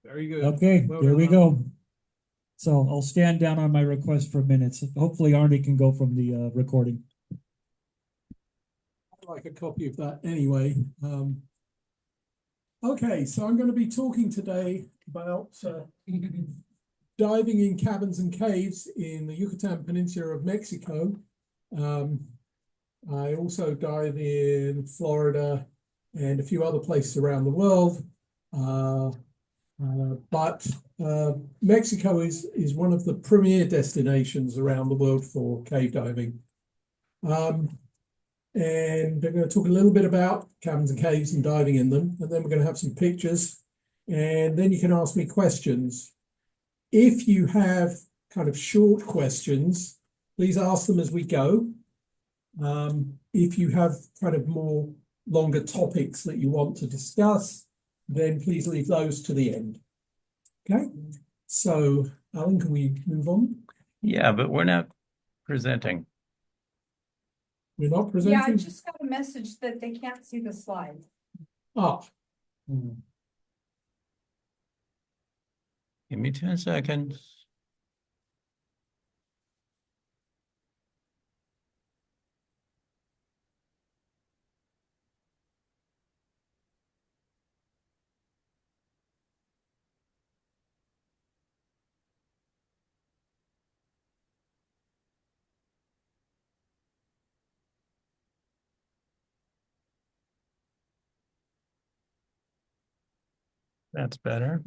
Very good. Okay, Well here we done. go. So I'll stand down on my request for minutes. Hopefully Arnie can go from the recording. I'd like a copy of that anyway. Okay, so I'm going to be talking today about diving in caverns and caves in the Yucatan Peninsula of Mexico. I also dive in Florida and a few other places around the world. But Mexico is one of the premier destinations around the world for cave diving. And I'm going to talk a little bit about caverns and caves and diving in them, and then we're going to have some pictures, and then you can ask me questions. If you have kind of short questions, please ask them as we go. If you have kind of more longer topics that you want to discuss, then please leave those to the end. Okay, so Alan, can we move on? Yeah, but we're not presenting. We're not Yeah, I presenting? just got a message that they can't see the slide. Ah, Give me 10 seconds. That's better.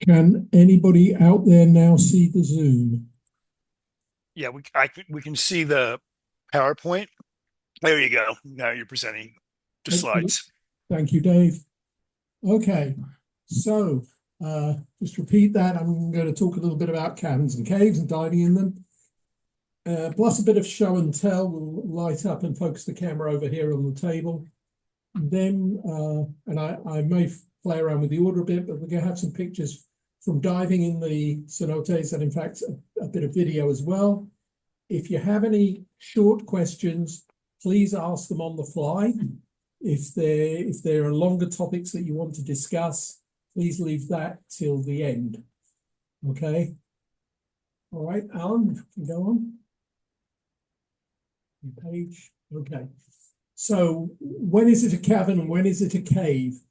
can anybody out there now see the Zoom? Yeah, we can see the PowerPoint. There you go. Now you're presenting the Excellent. slides. Thank you, Dave. Okay, so just repeat that. I'm going to talk a little bit about caverns and caves and diving in them. Plus a bit of show and tell. We'll light up and focus the camera over here on the table. Then, and I may play around with the order a bit, but we're going to have some pictures from diving in the cenotes and in fact a bit of video as well. If you have any short questions, please ask them on the fly. If there are longer topics that you want to discuss, please leave that till the end. Okay. All right, Alan, if you can go on. Your page. Okay. So when is it a cavern and when is it a cave?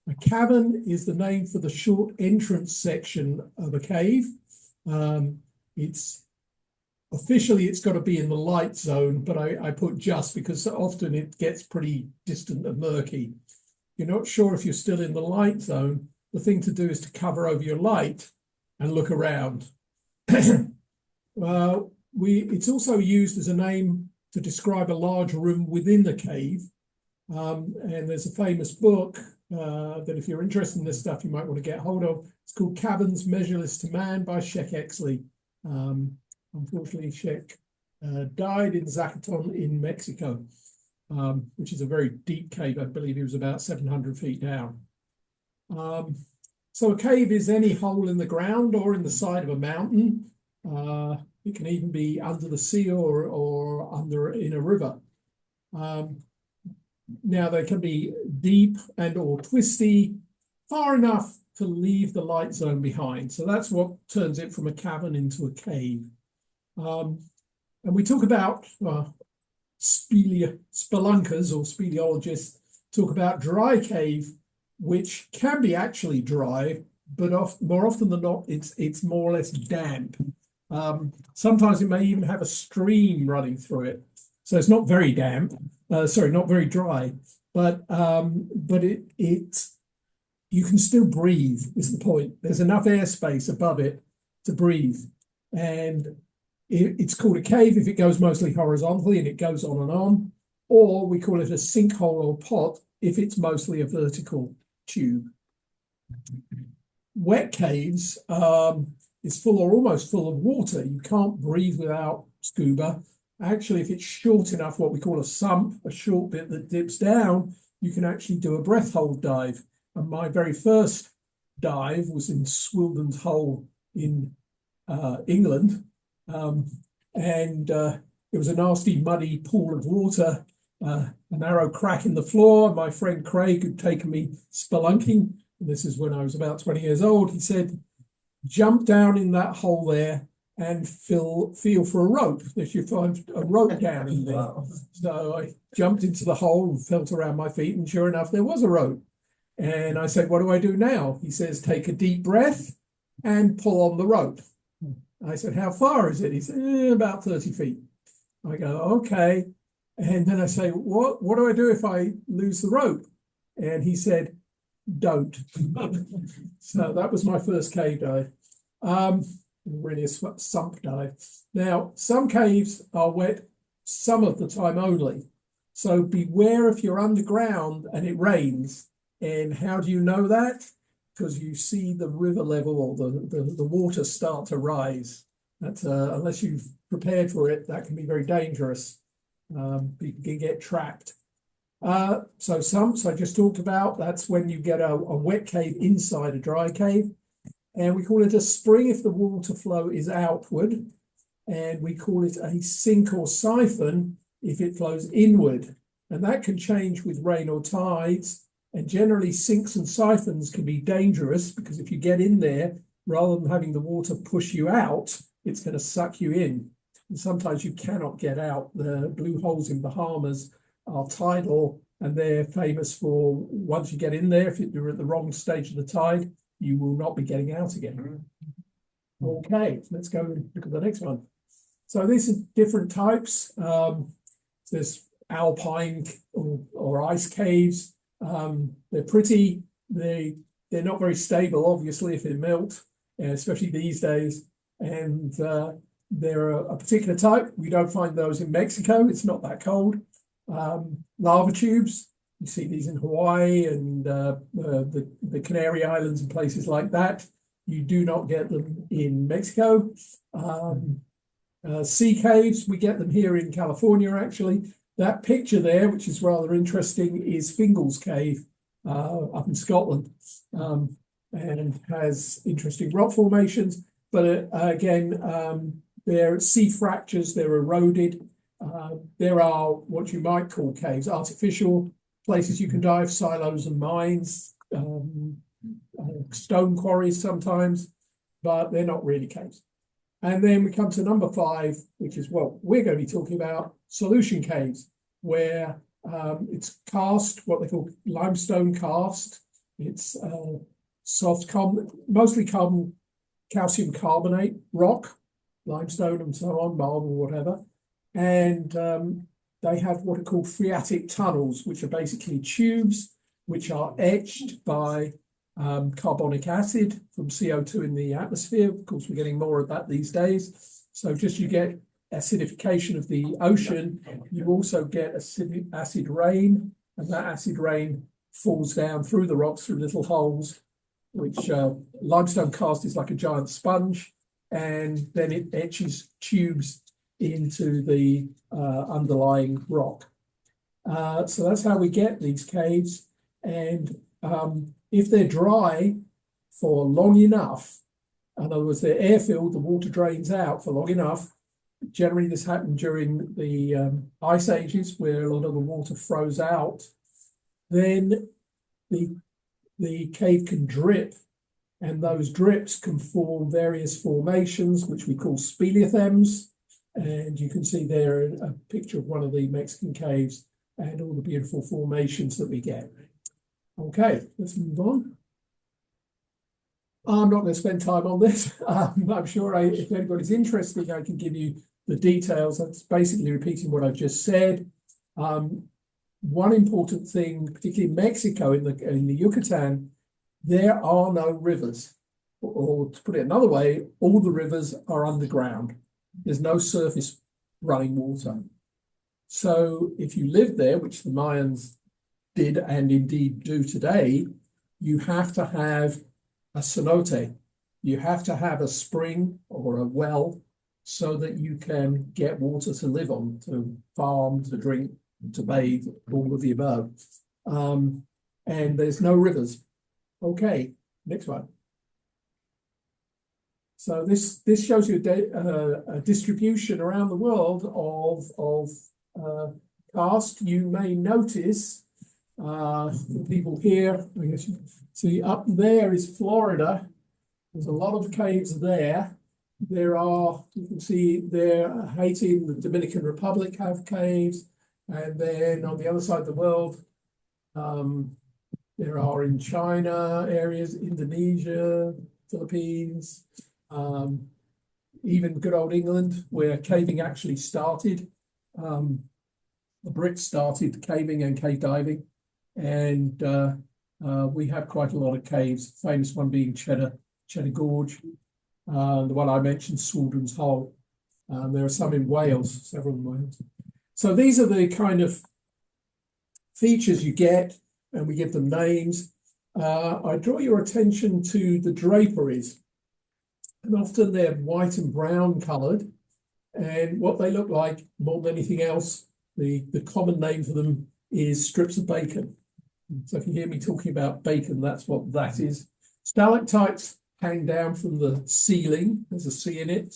A cavern is the name for the short entrance section of a cave. Officially, it's got to be in the light zone, but I put just because often it gets pretty distant and murky. You're not sure if you're still in the light zone. The thing to do is to cover over your light and look around. It's also used as a name to describe a large room within the cave. And there's a famous book that if you're interested in this stuff, you might want to get hold of. It's called Caverns Measureless to Man by Sheck Exley. Unfortunately, Sheck died in Zacaton in Mexico, which is a very deep cave. I believe he was about 700 feet down. So a cave is any hole in the ground or in the side of a mountain. It can even be under the sea or in a river. Now they can be deep and or twisty, far enough to leave the light zone behind. So that's what turns it from a cavern into a cave. And we talk about spelunkers or speleologists talk about dry cave, which can be actually dry, but more often than not, it's more or less damp. Sometimes it may even have a stream running through it. So it's not very damp, not very dry, but you can still breathe is the point. There's enough airspace above it to breathe. And it's called a cave if it goes mostly horizontally and it goes on, or we call it a sinkhole or pot if it's mostly a vertical tube. Wet caves is full or almost full of water. You can't breathe without scuba. Actually, if it's short enough, what we call a sump, a short bit that dips down, you can actually do a breath hold dive. And my very first dive was in Swildens Hole in England. It was a nasty, muddy pool of water. a narrow crack in the floor. My friend Craig had taken me spelunking. This is when I was about 20 years old. He said, jump down in that hole there and feel for a rope. That you find a rope down in there. So I jumped into the hole and felt around my feet, and sure enough, there was a rope. And I said, what do I do now? He says, take a deep breath and pull on the rope. I said, how far is it? He said, about 30 feet. I go, okay. And then I say, what do I do if I lose the rope? And he said, don't. So that was my first cave dive. Really a sump dive. Now, some caves are wet some of the time only. So beware if you're underground and it rains. And how do you know that? Because you see the river level or the water start to rise. That unless you've prepared for it, that can be very dangerous. You can get trapped. So sumps I just talked about, that's when you get a wet cave inside a dry cave. And we call it a spring if the water flow is outward. And we call it a sink or siphon if it flows inward. And that can change with rain or tides. And generally sinks and siphons can be dangerous because if you get in there, rather than having the water push you out, it's going to suck you in. And sometimes you cannot get out. The blue holes in Bahamas are tidal, and they're famous for once you get in there, if you're at the wrong stage of the tide, you will not be getting out again. Okay, let's go and look at the next one. So these are different types. There's alpine or ice caves. They're pretty. They're not very stable, obviously, if they melt, especially these days. And they're a particular type. We don't find those in Mexico. It's not that cold. Lava tubes. You see these in Hawaii and the Canary Islands and places like that. You do not get them in Mexico. Sea caves, we get them here in California, actually. That picture there, which is rather interesting, is Fingal's Cave up in Scotland, and has interesting rock formations. But again, they're sea fractures, they're eroded. There are what you might call caves, artificial places you can dive, silos and mines, stone quarries sometimes, but they're not really caves. And then we come to number 5, which is what we're going to be talking about, solution caves, where it's cast, what they call limestone cast. It's soft, mostly calcium carbonate rock, limestone and so on, marble, whatever. And they have what are called phreatic tunnels, which are basically tubes which are etched by carbonic acid from CO2 in the atmosphere. Of course, we're getting more of that these days. So just you get acidification of the ocean, you also get acid rain, and that acid rain falls down through the rocks through little holes, which limestone cast is like a giant sponge, and then it etches tubes into the underlying rock. So that's how we get these caves. And if they're dry for long enough, in other words, they're air-filled, the water drains out for long enough. Generally, this happened during the ice ages where a lot of the water froze out. Then the cave can drip, and those drips can form various formations, which we call speleothems. And you can see there a picture of one of the Mexican caves and all the beautiful formations that we get. Okay, let's move on. I'm not going to spend time on this. I'm sure if anybody's interested, I can give you the details. That's basically repeating what I've just said. One important thing, particularly in Mexico, in the Yucatan, there are no rivers. Or to put it another way, all the rivers are underground. There's no surface running water. So if you live there, which the Mayans did and indeed do today, you have to have a cenote. You have to have a spring or a well so that you can get water to live on, to farm, to drink, to bathe, all of the above. And there's no rivers. Okay, next one. So this shows you a distribution around the world of cast, you may notice, the people here, I guess you see up there is Florida. There's a lot of caves there. There are, you can see there, Haiti and the Dominican Republic have caves. And then on the other side of the world, there are in China areas, Indonesia, Philippines, even good old England, where caving actually started. The Brits started caving and cave diving. And we have quite a lot of caves, famous one being Cheddar Gorge. The one I mentioned, Swaldens Hole. There are some in Wales, several in Wales. So these are the kind of features you get, and we give them names. I draw your attention to the draperies. And often they're white and brown coloured. And what they look like, more than anything else, the common name for them is strips of bacon. So if you hear me talking about bacon, that's what that is. Stalactites hang down from the ceiling. There's a C in it,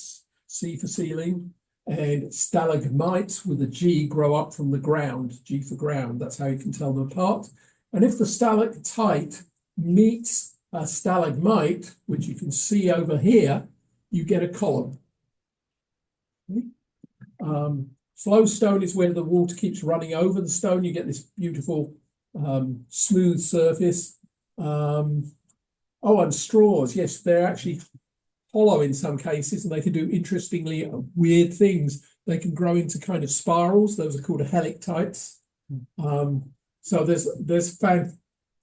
C for ceiling. And stalagmites with a G grow up from the ground, G for ground. That's how you can tell them apart. And if the stalactite meets a stalagmite, which you can see over here, you get a column. Okay. Flow stone is where the water keeps running over the stone. You get this beautiful smooth surface. Oh, and straws. Yes, they're actually hollow in some cases, and they can do interestingly weird things. They can grow into kind of spirals. Those are called helictites. So there's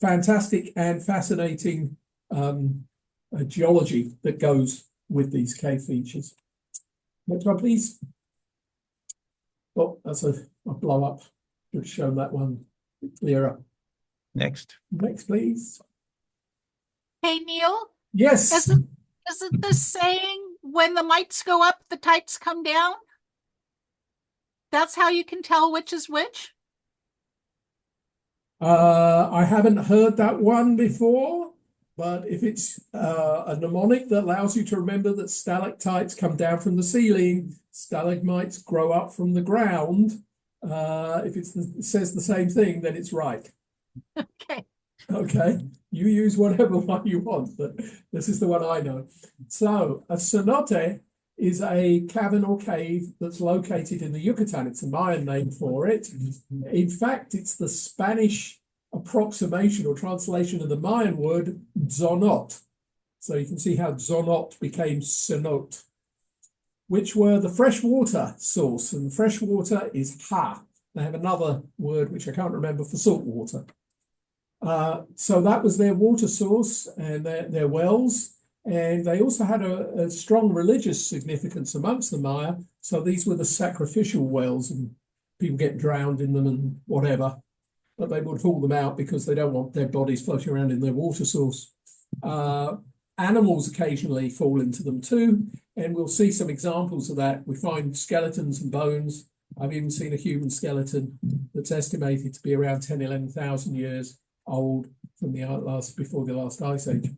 fantastic and fascinating geology that goes with these cave features. Next one, please. Oh, that's a blow up. Should have shown that one clearer. Next. Next, please. Hey, Neil, Yes. isn't this saying when the mites go up, the tights come down? That's how you can tell which is which? I haven't heard that one before, but if it's a mnemonic that allows you to remember that stalactites come down from the ceiling, stalagmites grow up from the ground, if it says the same thing, then it's right. Okay. Okay, you use whatever one you want, but this is the one I know. So a cenote is a cavern or cave that's located in the Yucatan. It's a Mayan name for it. In fact, it's the Spanish approximation or translation of the Mayan word zonot. So you can see how zonot became cenote, which were the freshwater source, and freshwater is ha. They have another word which I can't remember for salt water. So that was their water source and their wells. And they also had a strong religious significance amongst the Maya. So these were the sacrificial wells, and people get drowned in them and whatever. But they would haul them out because they don't want dead bodies floating around in their water source. Animals occasionally fall into them too. And we'll see some examples of that. We find skeletons and bones. I've even seen a human skeleton that's estimated to be around 10, 11,000 years old from the before the last ice age.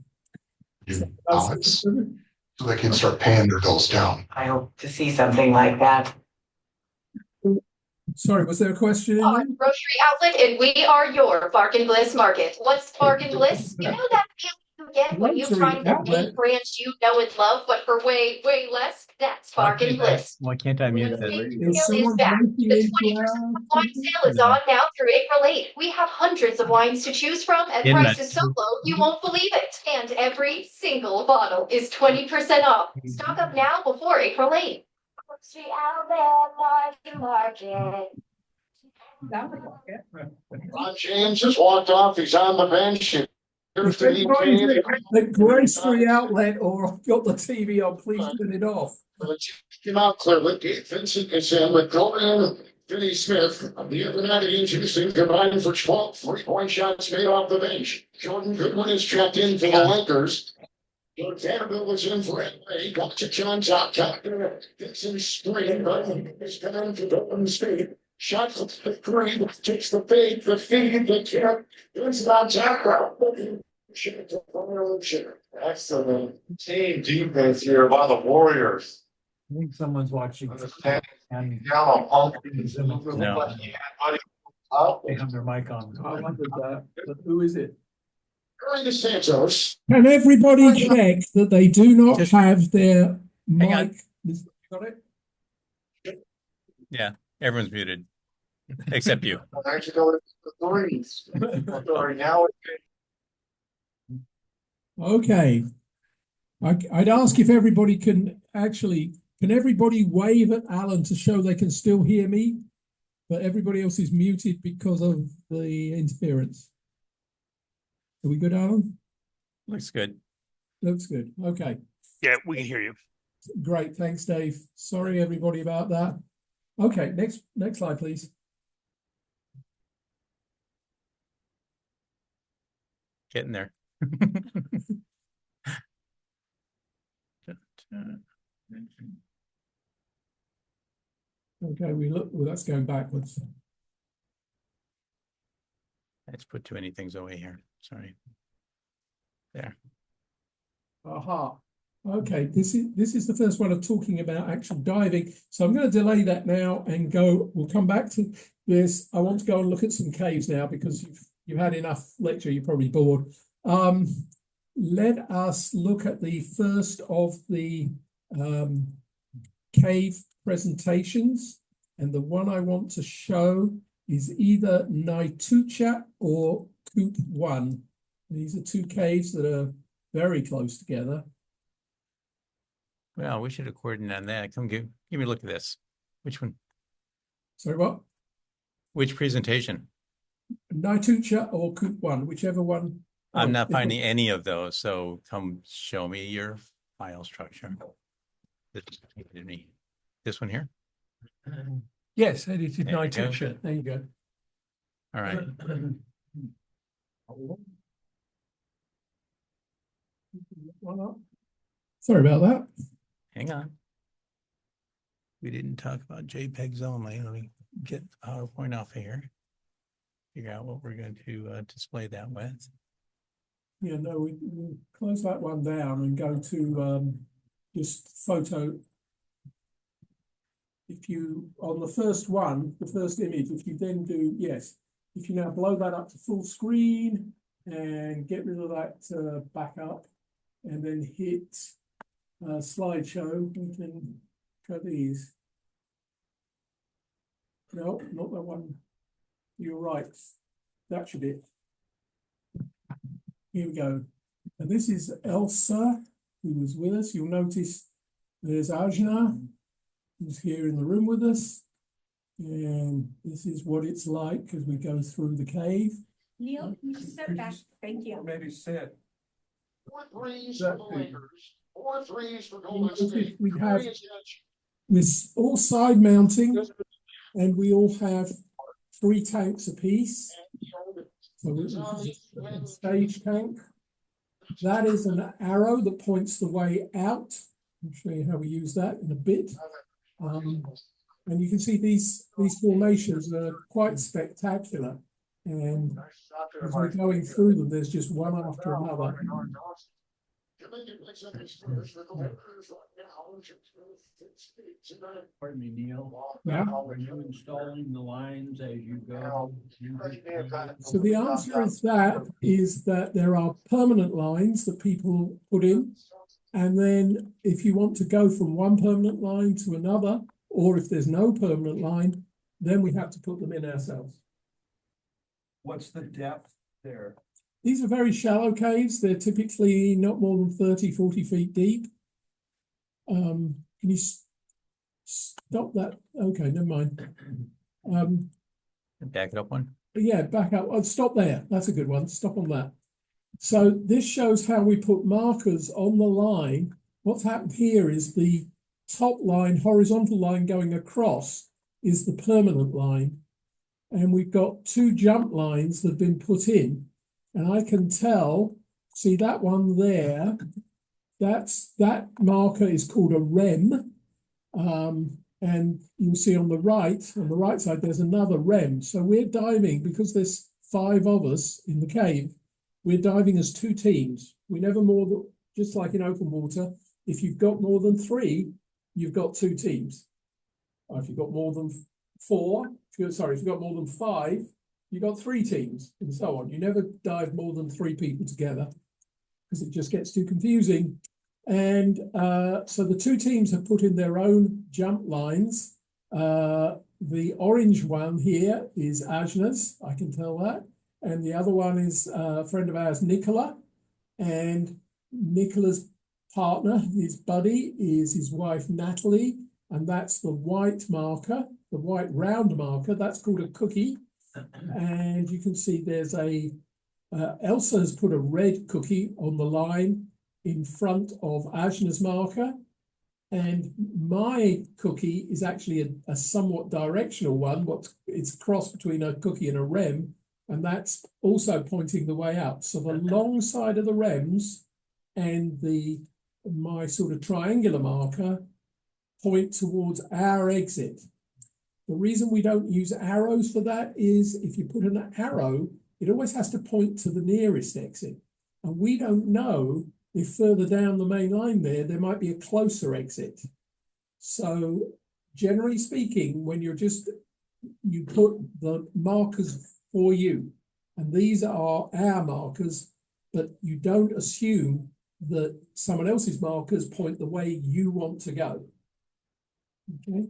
Alex, so they can start paying their bills down. I hope to see something like that. Sorry, was there a question in Our there? grocery outlet, and we are your Bargain Bliss Market. What's Bargain Bliss? You know that feeling you get when you Grocery find that outlet. any brand you know and love, but for way, way less? That's Bargain Bliss. Why can't I mute The that? same Is sale is someone back. breaking The into 20% our wine sale is on now through April 8th. We have hundreds of wines to choose from at In that- prices so low you won't believe it. And every single bottle is 20% off. Stock up now before April 8th. Grocery outlet, market. That would look good. Ron James just walked off, he's on the bench. Here's the The grocery outlet, or I've got the TV on, please turn it off. Came out clearly, Dave Vincent is in, McCullough, Finney Smith, the other night introducing combined for 12 3-point shots made off the bench. Jordan Goodwin is checked in for the Lakers. George Vanderbilt was in for LA, got to John's out, top there. Vincent Spring, is coming to Golden State. Shot for the three, takes the fade, the feed, the kick. It's not Jack. Excellent team defense here by the Warriors. I think someone's watching. Understand And Now, I'll. No. they have their mic on. I wondered that, but who is it? Curry DeSantos. Can everybody check that they do not Just- have their Hang on. mic? Got it? Yeah, everyone's muted. Except you. I actually go to the threes. Sorry, now it's. Okay. I'd ask if everybody can everybody wave at Alan to show they can still hear me? But everybody else is muted because of the interference. Are we good, Alan? Looks good. Looks good. Okay. Yeah, we can hear you. Great. Thanks, Dave. Sorry, everybody, about that. Okay, next slide, please. Getting there. Okay, well, that's going backwards. Let's put too many things away here. Sorry. There. Aha. Okay, this is the first one of talking about actual diving. So I'm going to delay that now and we'll come back to this. I want to go and look at some caves now because you've had enough lecture, you're probably bored. Let us look at the first of the cave presentations. And the one I want to show is either Naitucha or Coop 1. These are two caves that are very close together. Well, we should have coordinated on that. Come give me a look at this. Which one? Sorry, what? Which presentation? Naitucha or Coop 1, whichever one. I'm not finding any of those, so come show me your file structure. This one here? Yes, it is There you go. Naitucha. There you go. All right. Sorry about that. Hang on. We didn't talk about JPEGs only. Let me get PowerPoint off of here. Figure out what we're going to display that with. Yeah, no, we close that one down and go to just photo. If you, on the first one, the first image, if you then do, yes, if you now blow that up to full screen and get rid of that backup and then hit slideshow, we can try these. No, not that one. You're right. That should be it. Here we go. And this is Elsa, who was with us. You'll notice there's Ajna, who's here in the room with us. And this is what it's like as we go through the cave. Neil, can you step back? Thank you. Maybe sit. 4 threes for the Lakers. 4 threes for Golden State. We have with all side mounting, and we all have 3 tanks apiece. So this is a stage tank. That is an arrow that points the way out. I'll show you how we use that in a bit. And you can see these formations are quite spectacular. And as we're going through them, there's just one after another. Pardon me, Neil. Yeah. Are you installing the lines as you go? So the answer is that there are permanent lines that people put in. And then if you want to go from one permanent line to another, or if there's no permanent line, then we have to put them in ourselves. What's the depth there? These are very shallow caves. They're typically not more than 30, 40 feet deep. Can you stop that? Okay, never mind. Back it up one. Yeah, back up. Oh, stop there. That's a good one. Stop on that. So this shows how we put markers on the line. What's happened here is the top line, horizontal line going across is the permanent line. And we've got 2 jump lines that have been put in. And I can tell, see that one there, that marker is called a rem. And you'll see on the right side, there's another rem. So we're diving, because there's 5 of us in the cave, we're diving as 2 teams. We never more than, just like in open water, if you've got more than 3, you've got 2 teams. If you've got more than four, if you've got more than five, you've got three teams and so on. You never dive more than three people together because it just gets too confusing. And so the two teams have put in their own jump lines. The orange one here is Ajna's, I can tell that. And the other one is a friend of ours, Nicola. And Nicola's partner, his buddy, is his wife, Natalie. And that's the white marker, the white round marker. That's called a cookie. And you can see there's Elsa has put a red cookie on the line in front of Ajna's marker. And my cookie is actually a somewhat directional one. It's a cross between a cookie and a rem, and that's also pointing the way out. So the long side of the rems and my sort of triangular marker point towards our exit. The reason we don't use arrows for that is if you put an arrow, it always has to point to the nearest exit. And we don't know if further down the main line there might be a closer exit. So generally speaking, when you put the markers for you, and these are our markers, but you don't assume that someone else's markers point the way you want to go. Okay,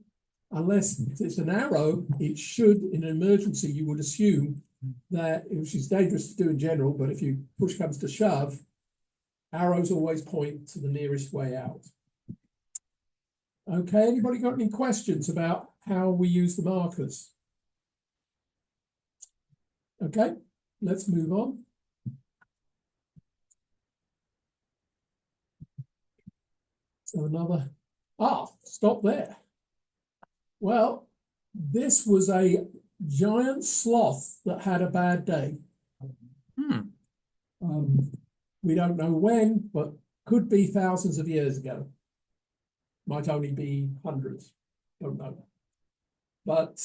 unless it's an arrow, it should, in an emergency, you would assume that, which is dangerous to do in general, but if you push comes to shove, arrows always point to the nearest way out. Okay, anybody got any questions about how we use the markers? Okay, let's move on. So stop there. Well, this was a giant sloth that had a bad day. We don't know when, but could be thousands of years ago. Might only be hundreds, don't know. But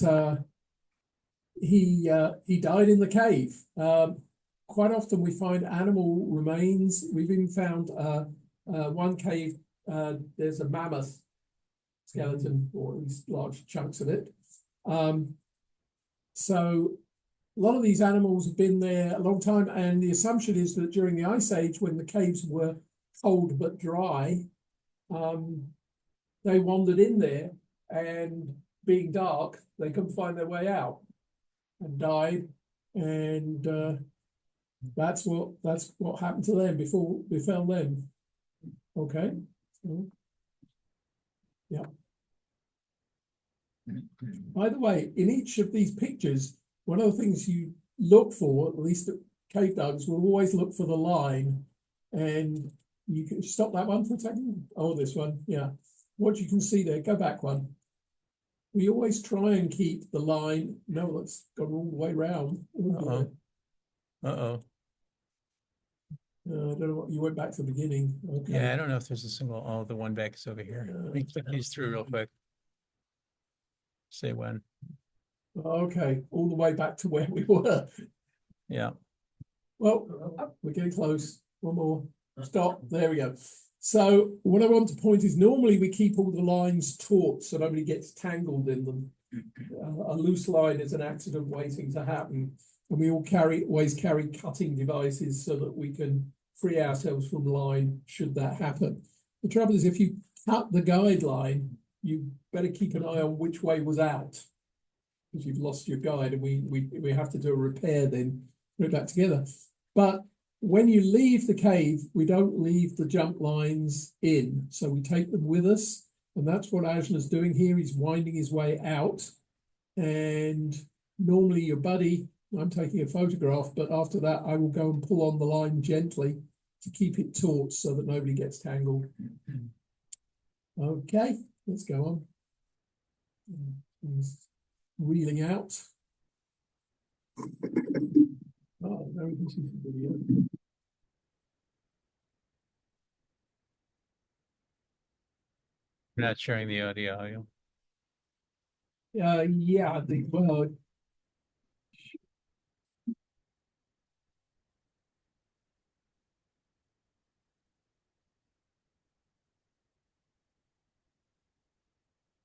he died in the cave. Quite often we find animal remains. We've even found one cave, there's a mammoth skeleton, or at least large chunks of it. So a lot of these animals have been there a long time, and the assumption is that during the Ice Age, when the caves were cold but dry, they wandered in there, and being dark, they couldn't find their way out and died. And that's what happened to them before we found them. Okay. Yeah. By the way, in each of these pictures, one of the things you look for, at least at cave dives, will always look for the line. And you can stop that one for a second. Oh, this one, yeah. What you can see there, go back one. We always try and keep the line. No, let's go all the way round. Uh-oh. I don't know what you went back to the beginning. Okay. Yeah, I don't know if there's a single, the one back is over here. Let me click these through real quick. Say when. Okay, all the way back to where we were. Yeah. Well, we're getting close. One more. Stop. There we go. So what I want to point is normally we keep all the lines taut so nobody gets tangled in them. A loose line is an accident waiting to happen. And we always carry cutting devices so that we can free ourselves from line should that happen. The trouble is if you cut the guideline, you better keep an eye on which way was out, because you've lost your guide, and we have to do a repair then, put it back together. But when you leave the cave, we don't leave the jump lines in, so we take them with us, and that's what Ajna's doing here. He's winding his way out, and normally your buddy, I'm taking a photograph, but after that I will go and pull on the line gently to keep it taut so that nobody gets tangled. Okay, let's go on. Reeling out. Oh, now we can see the video. You're not sharing the audio, are you? Yeah, I think, well,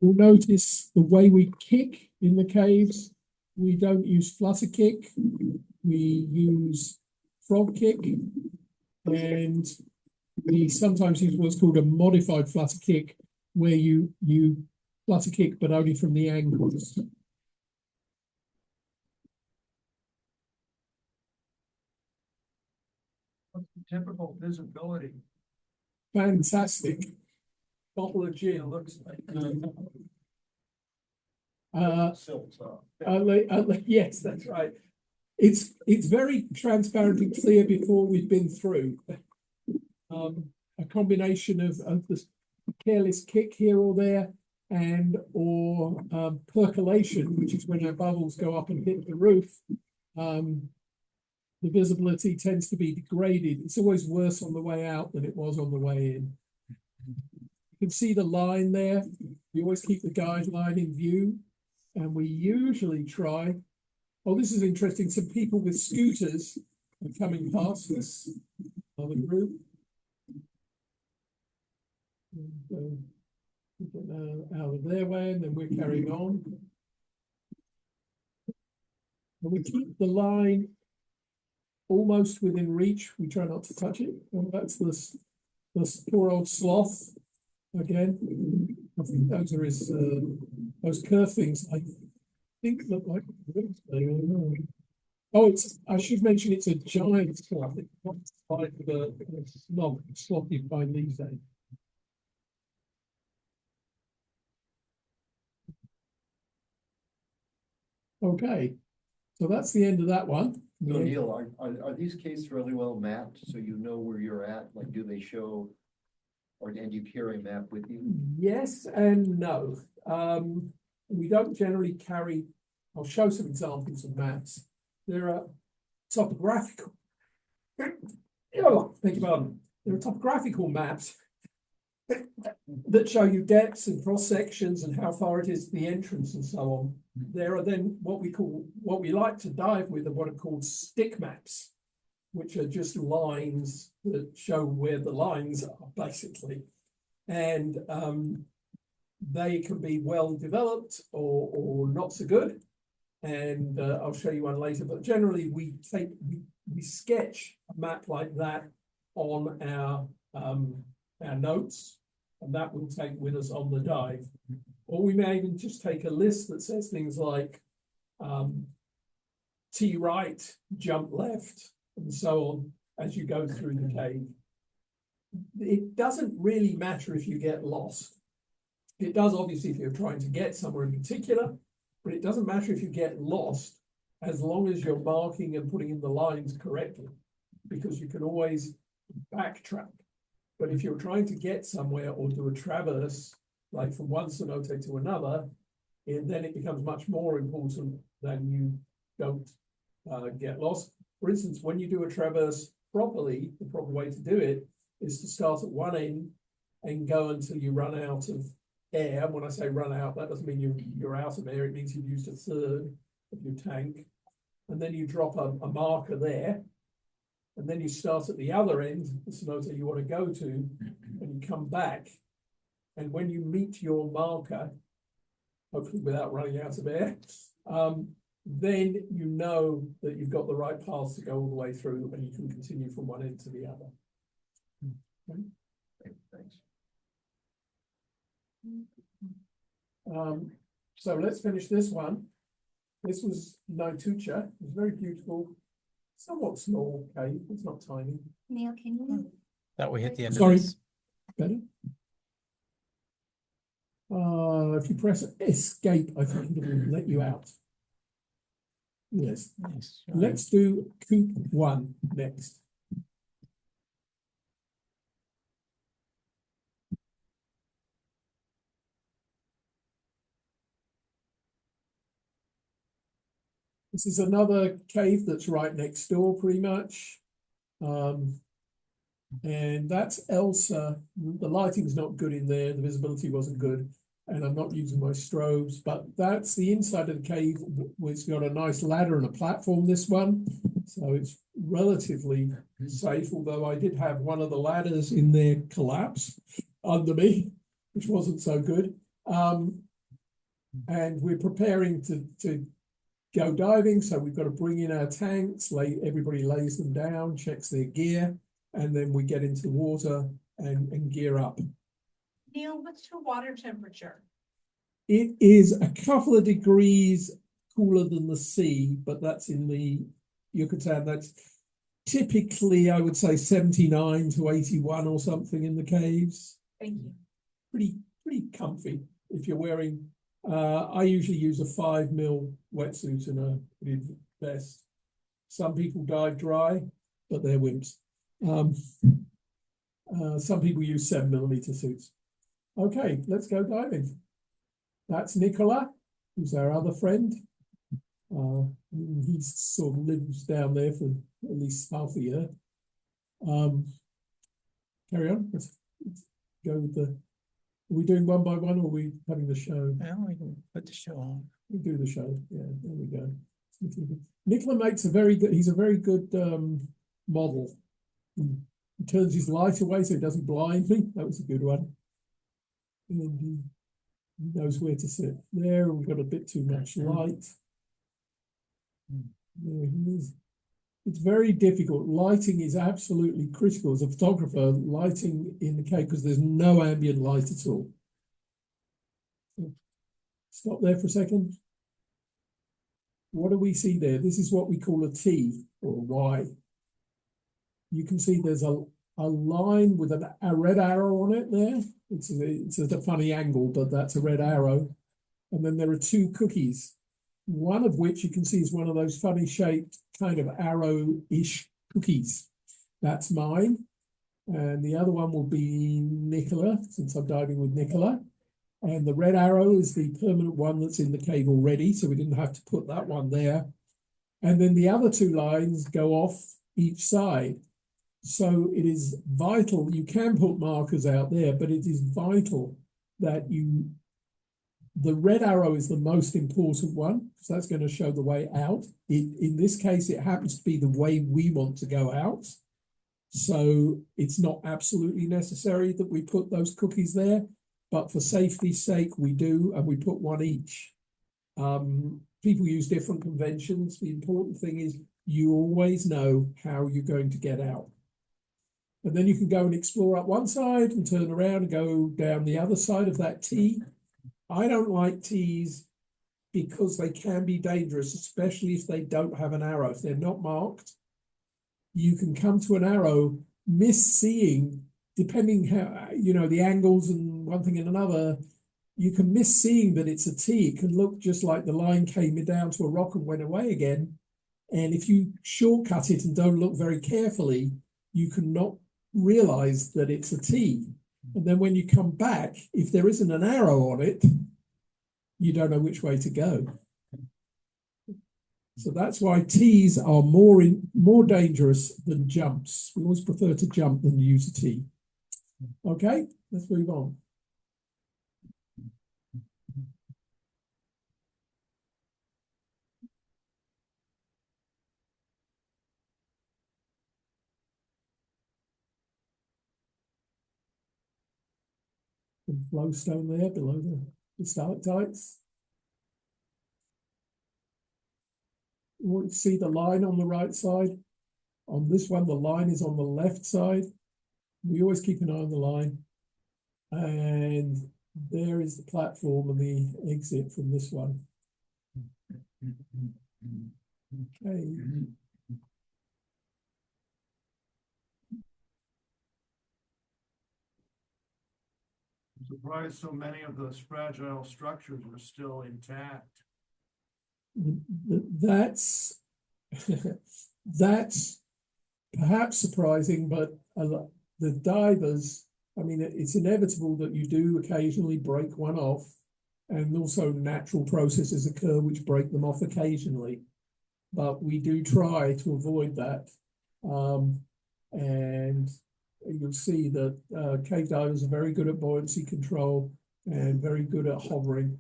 You'll notice the way we kick in the caves. We don't use flutter kick. We use frog kick, and we sometimes use what's called a modified flutter kick, where you flutter kick, but only from the ankles. What's the typical visibility? Fantastic. Bottle of It gin. looks like. Silts up. Yes, that's right. It's very transparent and clear before we've been through. A combination of the careless kick here or there, and or percolation, which is when our bubbles go up and hit the roof. The visibility tends to be degraded. It's always worse on the way out than it was on the way in. You can see the line there. We always keep the guideline in view, and we usually try. Oh, this is interesting. Some people with scooters are coming past this other group. And, out of their way, and then we're carrying on. And we keep the line almost within reach. We try not to touch it. And that's this poor old sloth again. I think those are his those curve things. I think look like. Oh, I should mention it's a giant sloth. It's not like the sloth you find these days. Okay, so that's the end of that one. So Neil, are these cases really well mapped, so you know where you're at? Like, do they show, and you carry a map with you? Yes and no. We don't generally carry, I'll show some examples of maps. There are topographical, oh, beg your pardon. There are topographical maps that show you depths and cross sections and how far it is to the entrance and so on. There are then what we like to dive with are what are called stick maps, which are just lines that show where the lines are basically. And they can be well developed or not so good. And I'll show you one later, but generally we sketch a map like that on our notes, and that we'll take with us on the dive. Or we may even just take a list that says things like T right, jump left, and so on as you go through the cave. It doesn't really matter if you get lost. It does obviously if you're trying to get somewhere in particular, but it doesn't matter if you get lost as long as you're marking and putting in the lines correctly, because you can always backtrack. But if you're trying to get somewhere or do a traverse, like from one cenote to another, then it becomes much more important than you don't get lost. For instance, when you do a traverse properly, the proper way to do it is to start at one end and go until you run out of air. When I say run out, that doesn't mean you're out of air. It means you've used a third of your tank. And then you drop a marker there. And then you start at the other end, the cenote you want to go to, and you come back. And when you meet your marker, hopefully without running out of air, then you know that you've got the right path to go all the way through, and you can continue from one end to the other. Okay. Thanks. So let's finish this one. This was Naitucha. It was very beautiful, somewhat small cave. It's not tiny. Neil, can you? Thought we hit the end Sorry. of this. Better. If you press escape, I think it will let you out. Yes. Nice. Let's do Coop 1 next. This is another cave that's right next door, pretty much. And that's Elsa. The lighting's not good in there. The visibility wasn't good. And I'm not using my strobes, but that's the inside of the cave. It's got a nice ladder and a platform, this one. So it's relatively safe, although I did have one of the ladders in there collapse under me, which wasn't so good. and we're preparing to go diving. So we've got to bring in our tanks, everybody lays them down, checks their gear, and then we get into the water and gear up. Neil, what's your water temperature? It is a couple of degrees cooler than the sea, but that's in the Yucatan. That's typically, I would say, 79 to 81 or something in the caves. Thank you. Pretty comfy if you're wearing. I usually use a 5 mil wetsuit and a vest. Some people dive dry, but they're wimps. Some people use 7mm suits. Okay, let's go diving. That's Nicola, who's our other friend. He sort of lives down there for at least half a year. Carry on. Let's go with the. Are we doing one by one, or are we having the show? Well, we can put the show on. We do the show. Yeah, there we go. Nicola makes a very good. He's a very good model. He turns his light away so it doesn't blind me. That was a good one. And he knows where to sit. There, we've got a bit too much light. There he is. It's very difficult. Lighting is absolutely critical. As a photographer, lighting in the cave, because there's no ambient light at all. Stop there for a second. What do we see there? This is what we call a T or a Y. You can see there's a line with a red arrow on it there. It's a funny angle, but that's a red arrow. And then there are two cookies. One of which you can see is one of those funny shaped kind of arrow-ish cookies. That's mine. And the other one will be Nicola, since I'm diving with Nicola. And the red arrow is the permanent one that's in the cave already, so we didn't have to put that one there. And then the other two lines go off each side. So it is vital. You can put markers out there, but it is vital that the red arrow is the most important one, because that's going to show the way out. In this case, it happens to be the way we want to go out. So it's not absolutely necessary that we put those cookies there, but for safety's sake, we do, and we put one each. People use different conventions. The important thing is you always know how you're going to get out. And then you can go and explore up one side and turn around and go down the other side of that T. I don't like T's because they can be dangerous, especially if they don't have an arrow. If they're not marked, you can come to an arrow, miss seeing, depending how, the angles and one thing and another, you can miss seeing that it's a T. It can look just like the line came down to a rock and went away again. And if you shortcut it and don't look very carefully, you can not realize that it's a T. And then when you come back, if there isn't an arrow on it, you don't know which way to go. So that's why T's are more dangerous than jumps. We always prefer to jump than use a T. Okay, let's move on. The flowstone there below the stalactites. You see the line on the right side. On this one, the line is on the left side. We always keep an eye on the line. And there is the platform and the exit from this one. Okay. I'm surprised so many of those fragile structures were still intact. That's that's perhaps surprising, but the divers, I mean, it's inevitable that you do occasionally break one off, and also natural processes occur which break them off occasionally. But we do try to avoid that. And you'll see that cave divers are very good at buoyancy control and very good at hovering.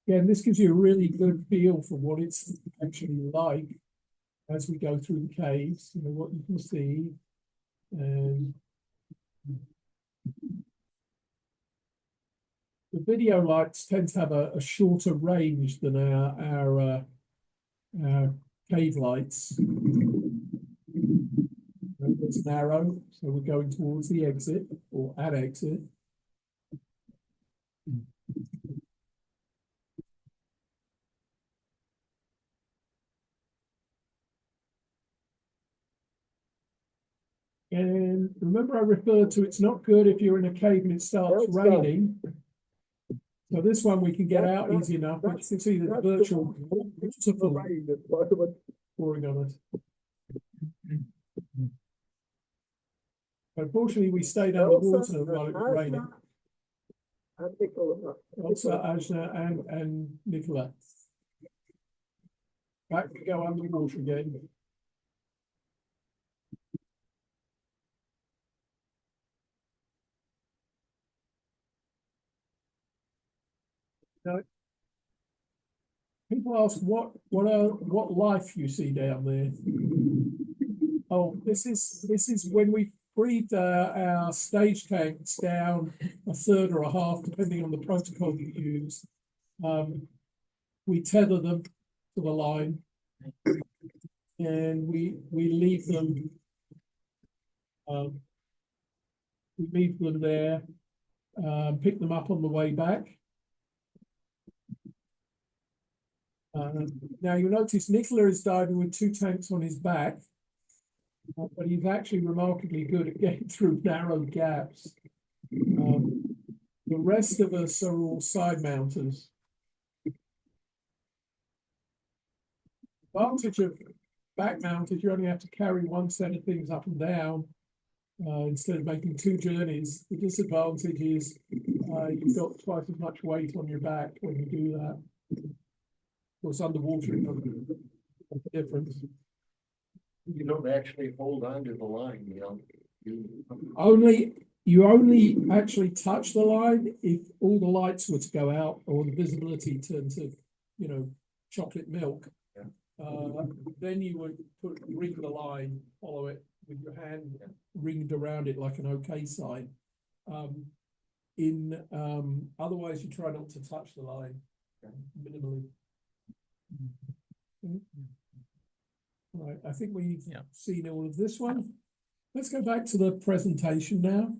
Again, this gives you a really good feel for what it's actually like as we go through the caves, you know, what you can see. And the video lights tend to have a shorter range than our cave lights. It's narrow, so we're going towards the exit or at exit. And remember, I referred to it's not good if you're in a cave and it starts raining. So this one we can get out easy enough. You can see the virtual waterfall pouring on us. Unfortunately, we stayed under water while it was raining. Also, Ajna and Nicola. Back we go under the water again. Now, people ask what life you see down there. Oh, this is when we breathed our stage tanks down a third or a half, depending on the protocol you use. We tether them to the line, and we leave them. We leave them there. Pick them up on the way back. Now you'll notice Nicola is diving with 2 tanks on his back, but he's actually remarkably good at getting through narrow gaps. The rest of us are all side mounters. Advantage of back mount is you only have to carry one set of things up and down instead of making 2 journeys. The disadvantage is you've got twice as much weight on your back when you do that. Of course, underwater, it doesn't make a difference. You don't actually hold on to the line, you know. You only actually touch the line if all the lights were to go out or the visibility turned to, you know, chocolate milk. Yeah. Then you would ring the line, follow it with your hand ringed around it like an OK sign. Otherwise, you try not to touch the line minimally. Right, I think we've seen all of this one. Let's go back to the presentation now.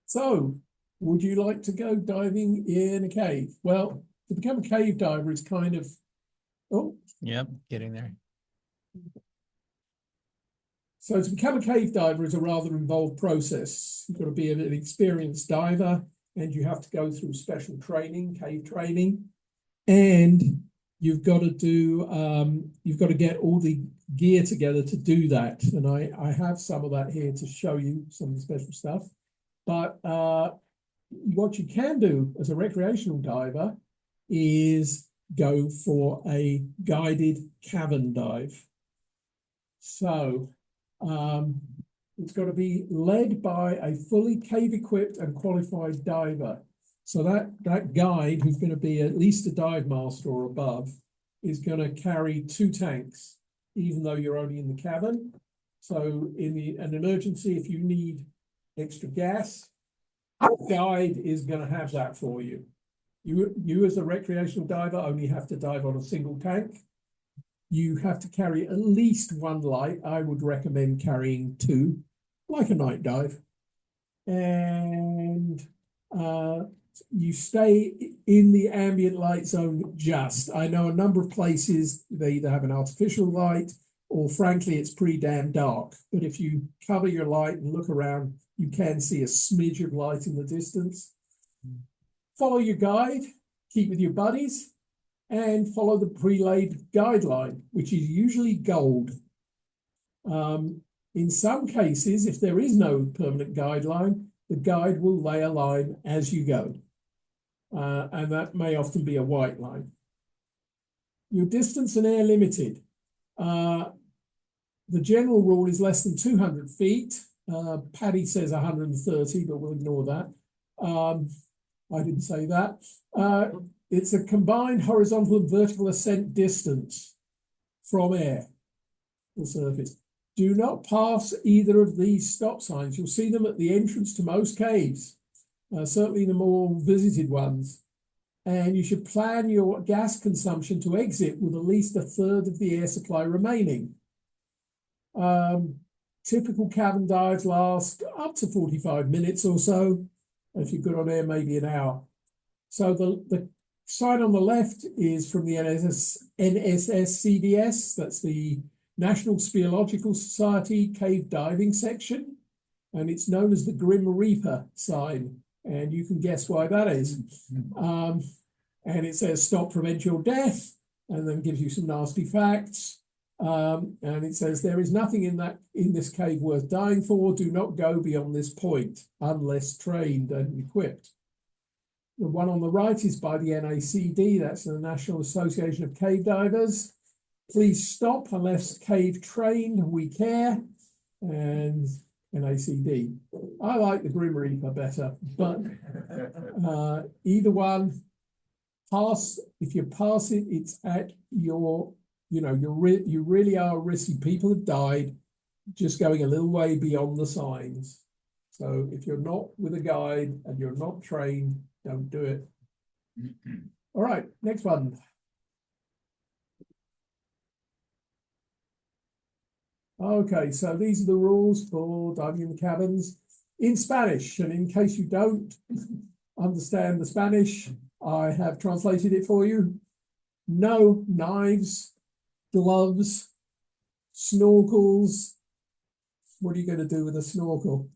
So, would you like to go diving in a cave? Well, to become a cave diver is kind of, Yep, getting there. So to become a cave diver is a rather involved process. You've got to be an experienced diver, and you have to go through special training, cave training, and you've got to get all the gear together to do that. And I have some of that here to show you some of the special stuff. But what you can do as a recreational diver is go for a guided cavern dive. So it's got to be led by a fully cave equipped and qualified diver. So that guide, who's going to be at least a dive master or above, is going to carry 2 tanks, even though you're only in the cavern. So in an emergency, if you need extra gas, the guide is going to have that for you. You as a recreational diver only have to dive on a single tank. You have to carry at least 1 light. I would recommend carrying 2, like a night dive. And you stay in the ambient light zone just. I know a number of places, they either have an artificial light or frankly, it's pretty damn dark. But if you cover your light and look around, you can see a smidge of light in the distance. Follow your guide, keep with your buddies, and follow the pre-laid guideline, which is usually gold. In some cases, if there is no permanent guideline, the guide will lay a line as you go. And that may often be a white line. Your distance and air limited. The general rule is less than 200 feet. Paddy says 130, but we'll ignore that. I didn't say that. It's a combined horizontal and vertical ascent distance from air, the surface. Do not pass either of these stop signs. You'll see them at the entrance to most caves, certainly the more visited ones. And you should plan your gas consumption to exit with at least a third of the air supply remaining. Typical cavern dives last up to 45 minutes or so. If you're good on air, maybe an hour. So the sign on the left is from the NSS CDS. That's the National Speleological Society Cave Diving Section. And it's known as the Grim Reaper sign. And you can guess why that is. And it says stop, prevent your death, and then gives you some nasty facts. And it says there is nothing in this cave worth dying for. Do not go beyond this point unless trained and equipped. The one on the right is by the NACD. That's the National Association of Cave Divers. Please stop unless cave trained. We care. And NACD. I like the Grim Reaper better, but either one. Pass. If you pass it, it's at your. You know, you really are risky. People have died just going a little way beyond the signs. So if you're not with a guide and you're not trained, don't do it. All right, next one. Okay, so these are the rules for diving in the caverns in Spanish. And in case you don't understand the Spanish, I have translated it for you. No knives, gloves, snorkels. What are you going to do with a snorkel?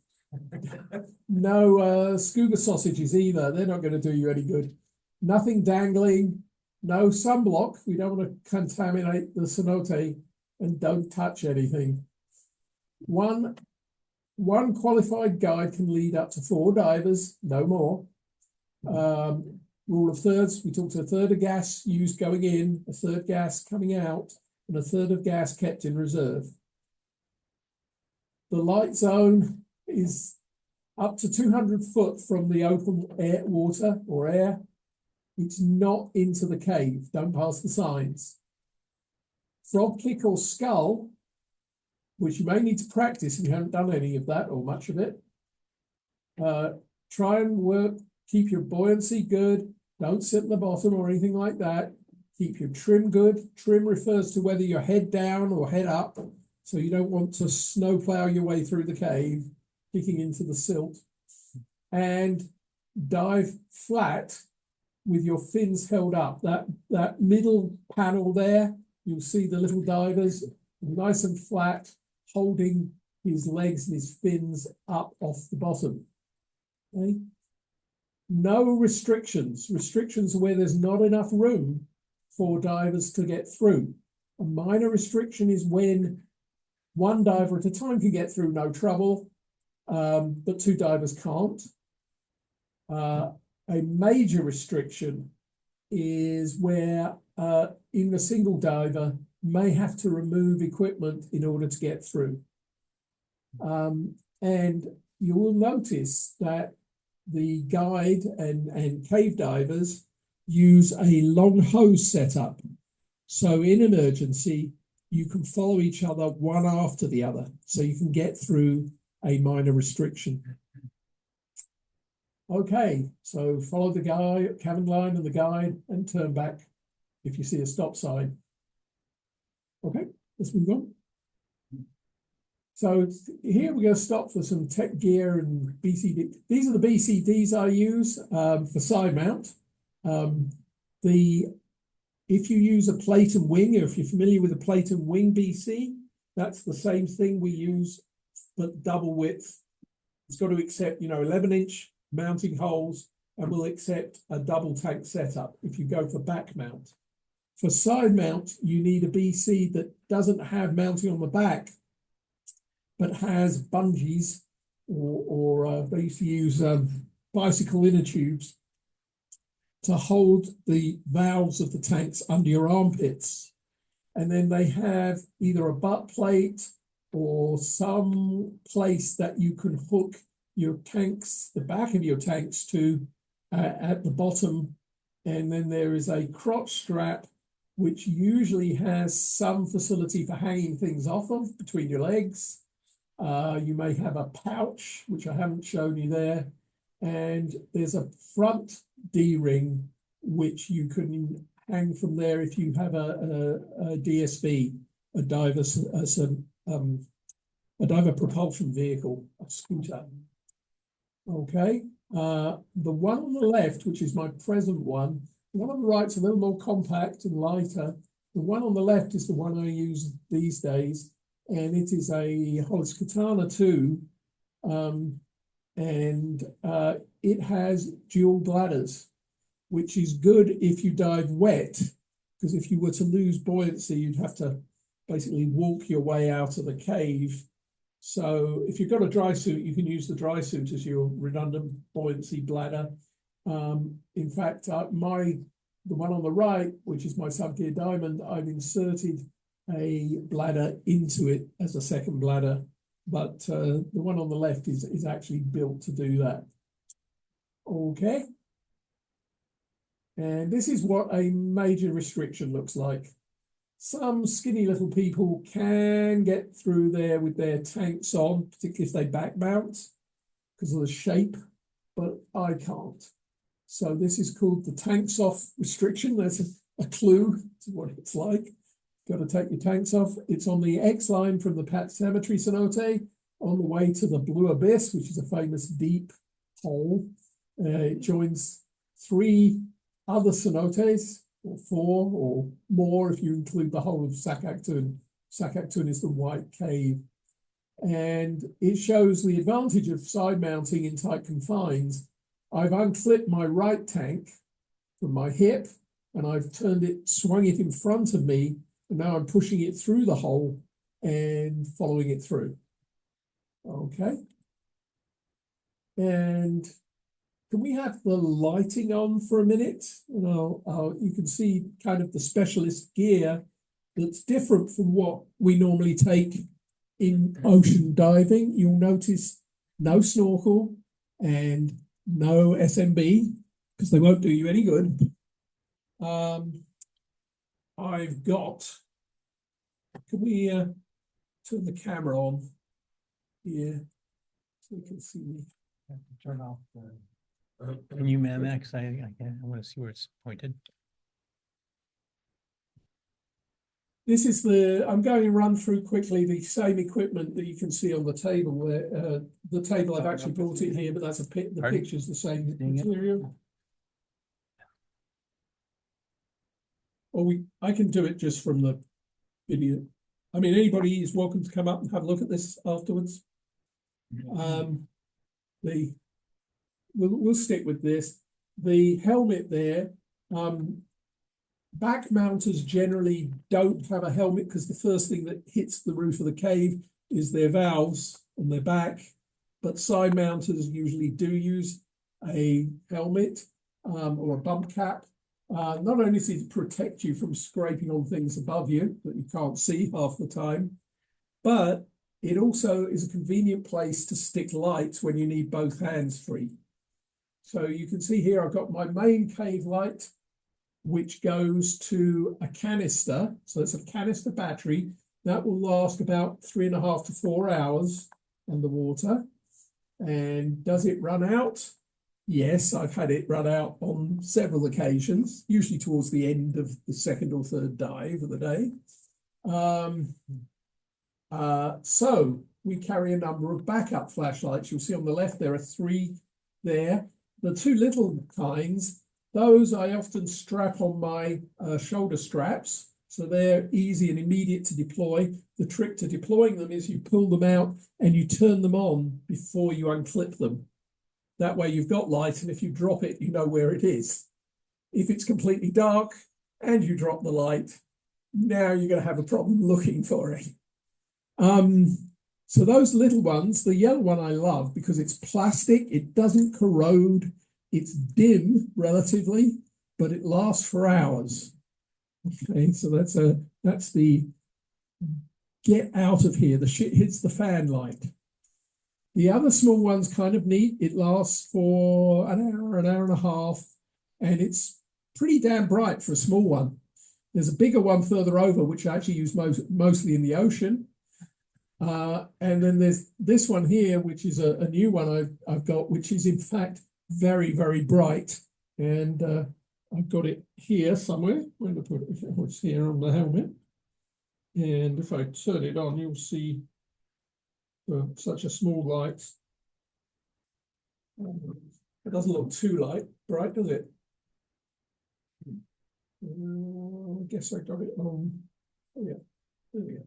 No scuba sausages either. They're not going to do you any good. Nothing dangling. No sunblock. We don't want to contaminate the cenote, and don't touch anything. One qualified guide can lead up to 4 divers, no more. Rule of thirds. We talked to a third of gas used going in, a third gas coming out, and a third of gas kept in reserve. The light zone is up to 200 foot from the open air, water or air. It's not into the cave. Don't pass the signs. Frog kick or skull, which you may need to practice if you haven't done any of that or much of it. Try and work, keep your buoyancy good. Don't sit at the bottom or anything like that. Keep your trim good. Trim refers to whether you're head down or head up. So you don't want to snowplow your way through the cave, kicking into the silt. And dive flat with your fins held up. That middle panel there, you'll see the little divers nice and flat, holding his legs and his fins up off the bottom. Okay? No restrictions. Restrictions are where there's not enough room for divers to get through. A minor restriction is when one diver at a time can get through, no trouble, but 2 divers can't. A major restriction is where even a single diver may have to remove equipment in order to get through. And you will notice that the guide and cave divers use a long hose setup. So in emergency, you can follow each other one after the other, so you can get through a minor restriction. Okay, so follow the guide, cavern line and the guide, and turn back if you see a stop sign. Okay, let's move on. So here we're going to stop for some tech gear and BCD. These are the BCDs I use for side mount. If you use a plate and wing, or if you're familiar with a plate and wing BC, that's the same thing we use, but double width. It's got to accept, 11-inch mounting holes, and will accept a double tank setup if you go for back mount. For side mount, you need a BC that doesn't have mounting on the back, but has bungees, or they used to use bicycle inner tubes to hold the valves of the tanks under your armpits. And then they have either a butt plate or some place that you can hook your tanks, the back of your tanks to at the bottom. And then there is a crotch strap, which usually has some facility for hanging things off of between your legs. You may have a pouch, which I haven't shown you there. And there's a front D-ring, which you can hang from there if you have a DSV, a diver propulsion vehicle, a scooter. Okay, the one on the left, which is my present one, the one on the right's a little more compact and lighter. The one on the left is the one I use these days, and it is a Hollis Katana 2, and it has dual bladders, which is good if you dive wet, because if you were to lose buoyancy, you'd have to basically walk your way out of the cave. So if you've got a dry suit, you can use the dry suit as your redundant buoyancy bladder. In fact, the one on the right, which is my Subgear Diamond, I've inserted a bladder into it as a second bladder, but the one on the left is actually built to do that. Okay. And this is what a major restriction looks like. Some skinny little people can get through there with their tanks on, particularly if they back mount because of the shape, but I can't. So this is called the tanks off restriction. There's a clue to what it's like. Got to take your tanks off. It's on the X line from the Pat Cemetery cenote on the way to the Blue Abyss, which is a famous deep hole. It joins 3 other cenotes, or 4 or more if you include the whole of Sakak'tun. Sakak'tun is the White Cave. And it shows the advantage of side mounting in tight confines. I've unclipped my right tank from my hip, and I've swung it in front of me, and now I'm pushing it through the hole and following it through. Okay. And can we have the lighting on for a minute? You can see kind of the specialist gear that's different from what we normally take in ocean diving. You'll notice no snorkel and no SMB, because they won't do you any good. I've got, can we turn the camera on here so we can see me? Have to turn off the. Can you Max? I want to see where it's pointed. This is I'm going to run through quickly the same equipment that you can see on the table there. The table, I've actually brought it here, but that's the picture's the same material. Or I can do it just from the video. I mean, anybody is welcome to come up and have a look at this afterwards. We'll stick with this. The helmet there, back mounters generally don't have a helmet because the first thing that hits the roof of the cave is their valves on their back. But side mounters usually do use a helmet or a bump cap. Not only to protect you from scraping on things above you that you can't see half the time, but it also is a convenient place to stick lights when you need both hands free. So you can see here, I've got my main cave light, which goes to a canister. So it's a canister battery that will last about 3.5 to 4 hours underwater. And does it run out? Yes, I've had it run out on several occasions, usually towards the end of the second or third dive of the day. So we carry a number of backup flashlights. You'll see on the left, there are 3 there. The 2 little kinds, those I often strap on my shoulder straps. So they're easy and immediate to deploy. The trick to deploying them is you pull them out and you turn them on before you unclip them. That way you've got light, and if you drop it, you know where it is. If it's completely dark and you drop the light, now you're going to have a problem looking for it. So those little ones, the yellow one I love because it's plastic, it doesn't corrode, it's dim relatively, but it lasts for hours. Okay, so that's the get out of here. The shit hits the fan light. The other small one's kind of neat. It lasts for an hour and a half, and it's pretty damn bright for a small one. There's a bigger one further over, which I actually use mostly in the ocean. And then there's this one here, which is a new one I've got, which is in fact very, very bright. And I've got it here somewhere. Where did I put it? It's here on the helmet. And if I turn it on, you'll see such a small light. It doesn't look too bright, does it? I guess I got it on. Oh yeah, there we go.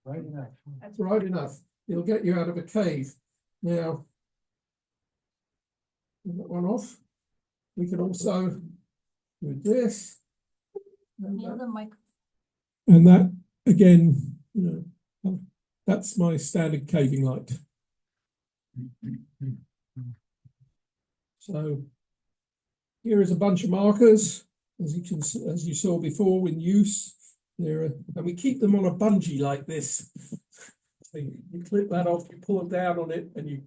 Right enough. That's right enough. It'll get you out of a cave. Now, turn that one off. We can also do this. And that, again, you know, that's my standard caving light. So here is a bunch of markers, as you saw before, in use. And we keep them on a bungee like this. So you clip that off, you pull them down on it, and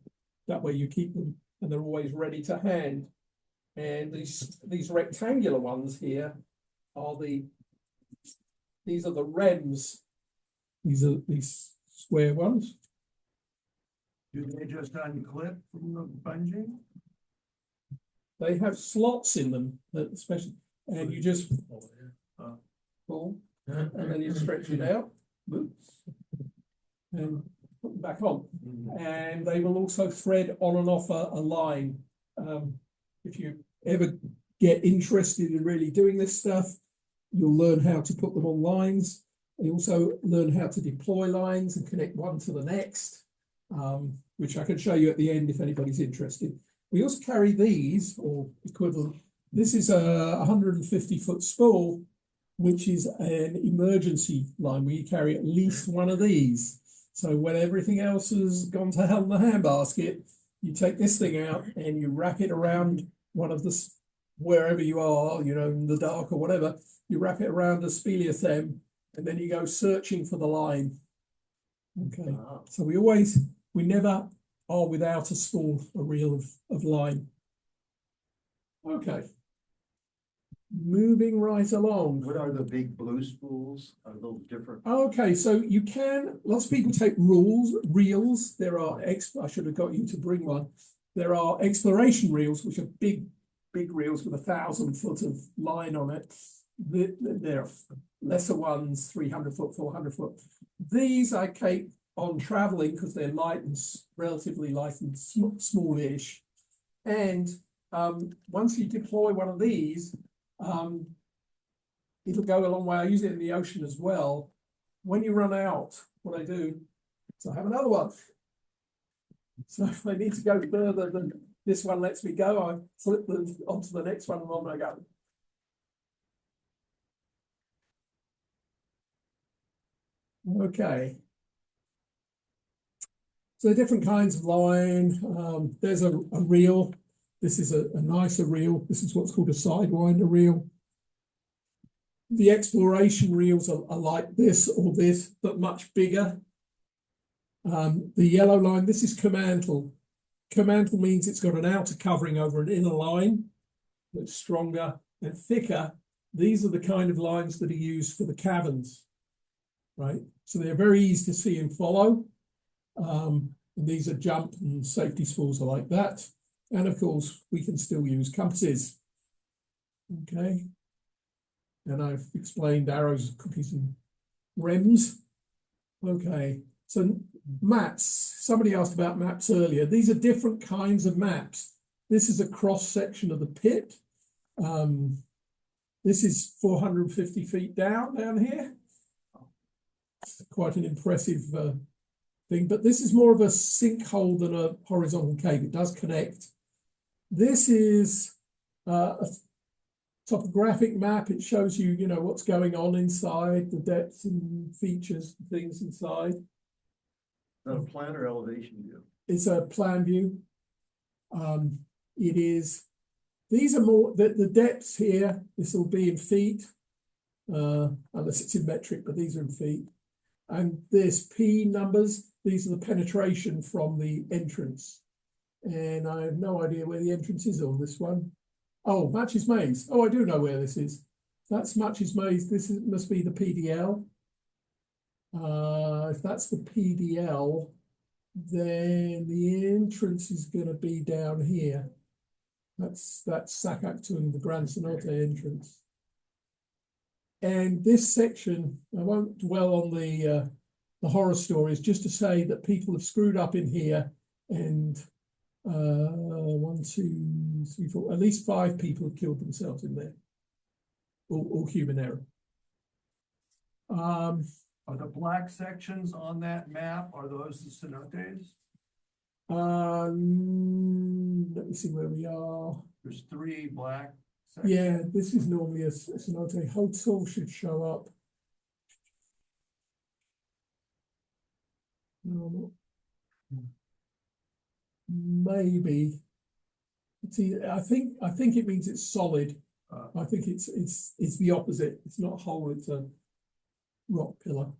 that way you keep them, and they're always ready to hand. And these rectangular ones here are these are the REMs. These are these square ones. Do they just unclip from the bungee? They have slots in them, especially, and you just pull, and then you stretch it out, and put them back on. And they will also thread on and off a line. If you ever get interested in really doing this stuff, you'll learn how to put them on lines. You also learn how to deploy lines and connect one to the next, which I can show you at the end if anybody's interested. We also carry these, or equivalent. This is a 150-foot spool, which is an emergency line where you carry at least one of these. So when everything else has gone to hell in the handbasket, you take this thing out and you wrap it around one of the, wherever you are, you know, in the dark or whatever, you wrap it around a speleothem, and then you go searching for the line. Okay, so we never are without a spool, a reel of line. Okay. Moving right along. What are the big blue spools? Are those different? Okay, so you can, lots of people take reels. There are, I should have got you to bring one. There are exploration reels, which are big reels with 1,000 foot of line on it. There are lesser ones, 300 foot, 400 foot. These I keep on traveling because they're light and relatively light and smallish. And once you deploy one of these, it'll go a long way. I use it in the ocean as well. When you run out, what I do is I have another one. So if I need to go further than this one lets me go, I flip them onto the next one and on I go. Okay. So different kinds of line. There's a reel. This is a nicer reel. This is what's called a sidewinder reel. The exploration reels are like this or this, but much bigger. The yellow line, this is commandle. Commandle means it's got an outer covering over an inner line that's stronger and thicker. These are the kind of lines that are used for the caverns, right? So they're very easy to see and follow. And these are jump and safety spools are like that. And of course, we can still use compasses. Okay. And I've explained arrows, cookies, and REMs. Okay. So maps. Somebody asked about maps earlier. These are different kinds of maps. This is a cross section of the pit. This is 450 feet down here. It's quite an impressive thing, but this is more of a sinkhole than a horizontal cave. It does connect. This is a topographic map. It shows you, you know, what's going on inside, the depths and features, things inside. Is that a plan or elevation view? It's a plan view. It is, these are more, the depths here, this will be in feet, unless it's in metric, but these are in feet. And this P numbers, these are the penetration from the entrance. And I have no idea where the entrance is on this one. Oh, Matches Maze. Oh, I do know where this is. That's Matches Maze. This must be the PDL. If that's the PDL, then the entrance is going to be down here. That's Sac Actun, the Gran Cenote entrance. And this section, I won't dwell on the horror stories, just to say that people have screwed up in here, and 1, 2, 3, 4, at least 5 people have killed themselves in there, all human error. Are the black sections on that map, are those the cenotes? Let me see where we are. There's 3 black sections. Yeah, this is normally a cenote. Hotel should show up. No, maybe. See, I think it means it's solid. I think it's the opposite. It's not whole. It's a rock pillar.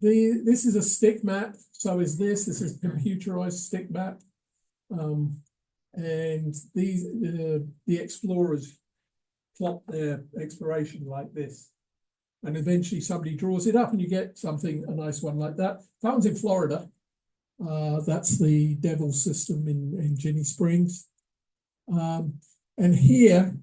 This is a stick map. So is this. This is a computerized stick map. And these the explorers plot their exploration like this, and eventually somebody draws it up, and you get a nice one like that. That one's in Florida. That's the Devil system in Ginny Springs. And here,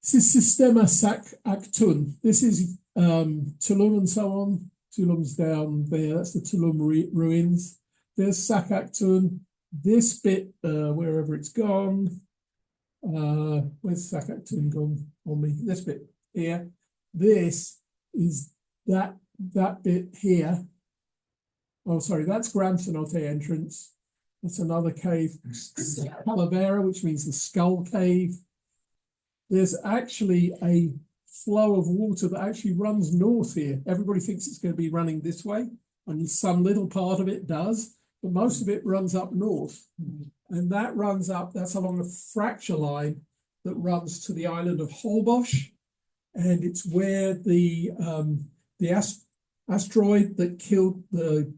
this is Sistema Sac Actun. This is Tulum and so on. Tulum's down there. That's the Tulum ruins. There's Sac Actun. This bit, wherever it's gone, where's Sac Actun gone on me? This bit here. This is that bit here. Oh, sorry, that's Gran Cenote entrance. That's another cave, Calavera, which means the skull cave. There's actually a flow of water that actually runs north here. Everybody thinks it's going to be running this way, and some little part of it does, but most of it runs up north. And that runs up, that's along a fracture line that runs to the island of Holbox. And it's where the asteroid that killed the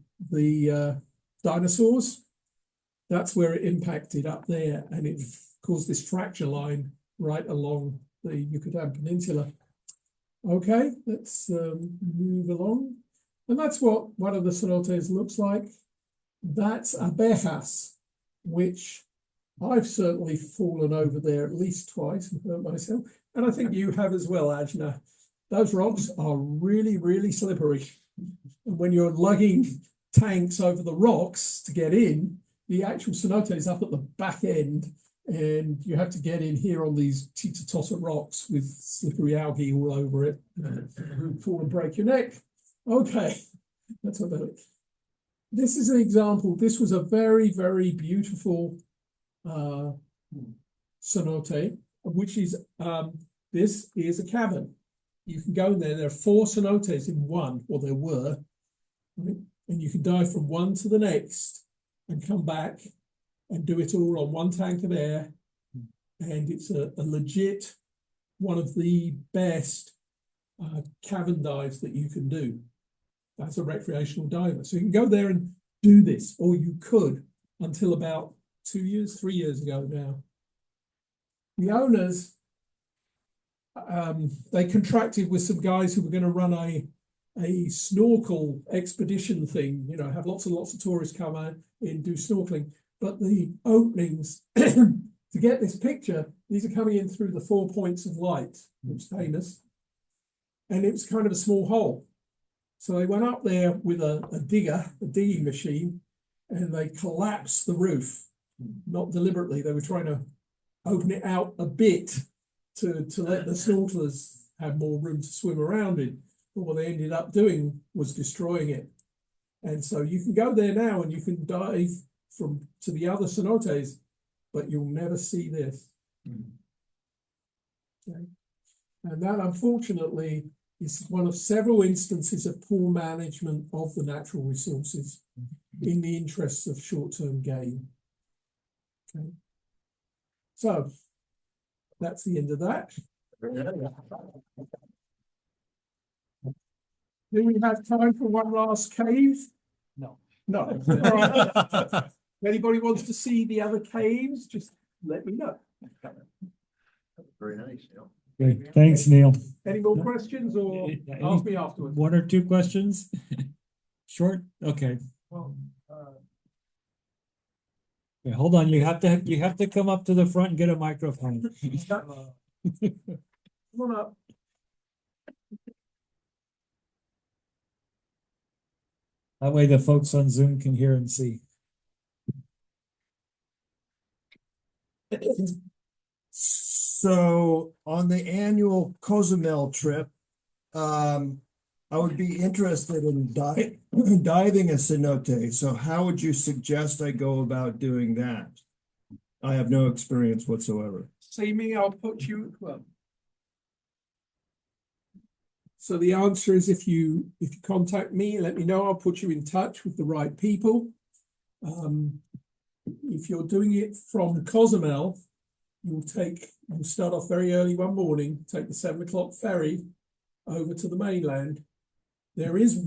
dinosaurs, that's where it impacted up there, and it caused this fracture line right along the Yucatan Peninsula. Okay, let's move along. And that's what one of the cenotes looks like. That's Abejas, which I've certainly fallen over there at least twice and hurt myself. And I think you have as well, Ajna. Those rocks are really, really slippery. And when you're lugging tanks over the rocks to get in, the actual cenote is up at the back end, and you have to get in here on these Titatossa rocks with slippery algae all over it. Fall and break your neck. Okay, that's what that is. This is an example. This was a very, very beautiful cenote, which is, this is a cavern. You can go in there. There are 4 cenotes in one, or there were, right? And you can dive from one to the next and come back and do it all on one tank of air. And it's a legit, one of the best cavern dives that you can do. That's a recreational diver. So you can go there and do this, or you could until about 2 years, 3 years ago now. The owners, they contracted with some guys who were going to run a snorkel expedition thing, you know, have lots and lots of tourists come out and do snorkeling. But the openings to get this picture, these are coming in through the 4 points of light, which is famous. And it was kind of a small hole. So they went up there with a digging machine, and they collapsed the roof. Not deliberately, they were trying to open it out a bit to let the snorkelers have more room to swim around in. But what they ended up doing was destroying it. And so you can go there now and you can dive to the other cenotes, but you'll never see this. Okay. And that, unfortunately, is one of several instances of poor management of the natural resources in the interests of short-term gain. Okay. So that's the end of that. Do we have time for one last cave? No. No. All right. If anybody wants to see the other caves, just let me know. Very nice, yeah. Okay, thanks, Neil. Any more questions or ask me afterwards? One or two questions? Short, okay. Well, Okay, hold on, you have to come up to the front and get a microphone. Come on up. That way the folks on Zoom can hear and see. So on the annual Cozumel trip, I would be interested in diving a cenote. So how would you suggest I go about doing that? I have no experience whatsoever. See me, I'll put you, well. So the answer is if you contact me, let me know, I'll put you in touch with the right people. If you're doing it from Cozumel, you'll start off very early one morning, take the 7 o'clock ferry over to the mainland. There is a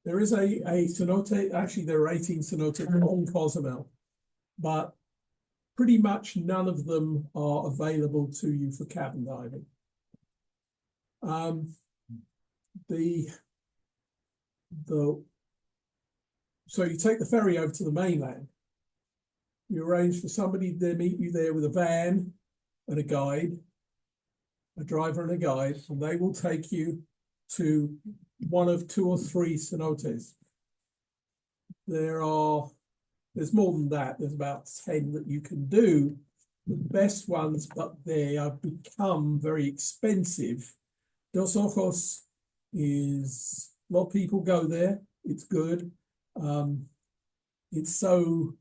cenote, actually there are 18 cenotes on Cozumel, but pretty much none of them are available to you for cabin diving. So you take the ferry over to the mainland. You arrange for somebody to meet you there with a van and a guide, a driver and a guide, and they will take you to one of 2 or 3 cenotes. There's more than that. There's about 10 that you can do. The best ones, but they have become very expensive. Dos Ojos is, a lot of people go there. It's good. It's so,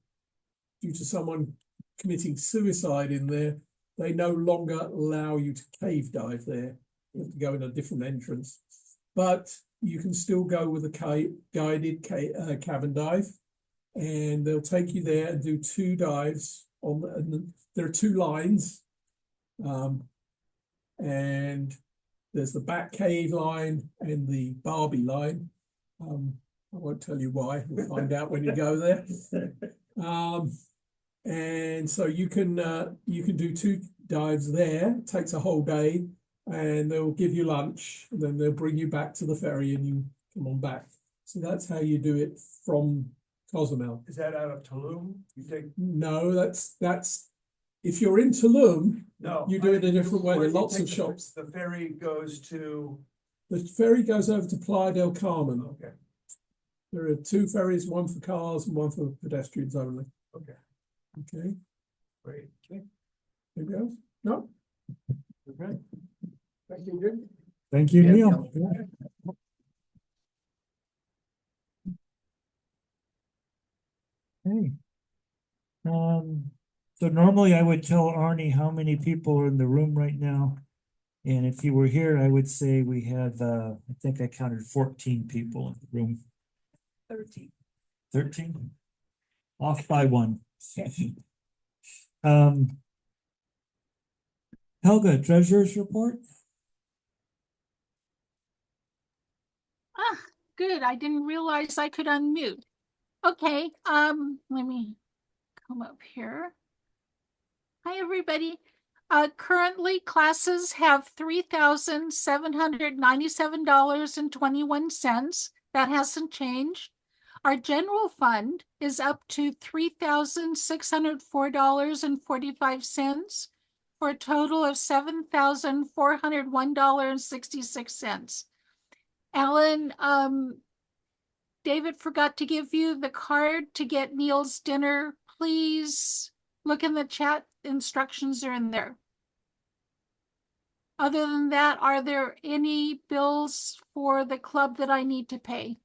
due to someone committing suicide in there, they no longer allow you to cave dive there. You have to go in a different entrance. But you can still go with a guided cabin dive, and they'll take you there and do 2 dives and there are 2 lines, and there's the back cave line and the Barbie line. I won't tell you why. We'll find out when you go there. And so you can do 2 dives there. It takes a whole day, and they'll give you lunch, and then they'll bring you back to the ferry, and you come on back. So that's how you do it from Cozumel. is that out of Tulum? You take, No, that's if you're in Tulum, no. you do it a different way. There are Where do you lots of take shops. The ferry goes to, The ferry goes over to Playa del Carmen. okay, There are 2 ferries, one for cars and one for pedestrians only. okay, Okay, great. Okay. anybody else? No? Okay. Thank you, Jim. Thank you, Yeah, Neil. Hey. So normally I would tell Arnie how many people are in the room right now. And if you were here, I would say we have, I think I counted 14 people in the room. 13. 13? Off by 1. Helga, treasurer's report? Ah, good. I didn't realize I could unmute. Okay, let me come up here. Hi, everybody. Currently, classes have $3,797.21. That hasn't changed. Our general fund is up to $3,604.45 for a total of $7,401.66. Alan, David forgot to give you the card to get Neil's dinner. Please look in the chat. Instructions are in there. Other than that, are there any bills for the club that I need to pay?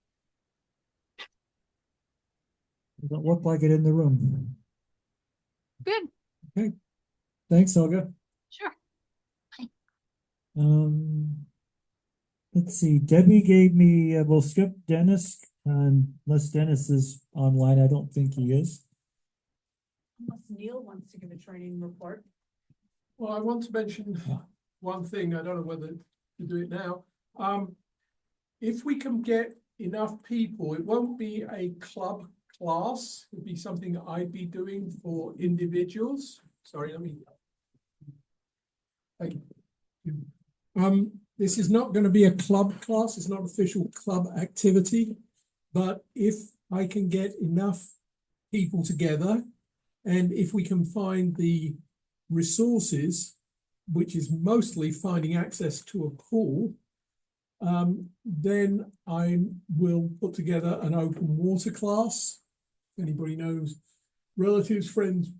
Doesn't look like it in the room. Good. Okay. Thanks, Helga. Sure. Let's see. Debbie gave me, we'll skip Dennis, unless Dennis is online. I don't think he is. Unless Neil wants to give a training report. Well, I want to mention one thing. I don't know whether to do it now. If we can get enough people, it won't be a club class. It'd be something I'd be doing for individuals. Sorry, let me. Thank you. This is not going to be a club class. It's not official club activity, but if I can get enough people together, and if we can find the resources, which is mostly finding access to a pool, then I will put together an open water class. If anybody knows relatives, friends,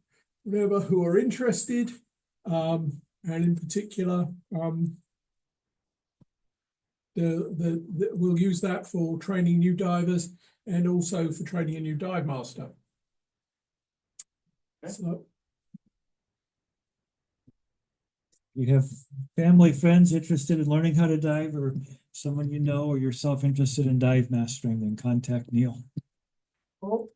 whatever, who are interested, and in particular, we'll use that for training new divers and also for training a new dive master. Okay. So, you have family, friends interested in learning how to dive, or someone you know or yourself interested in dive mastering, then contact Neil. oh,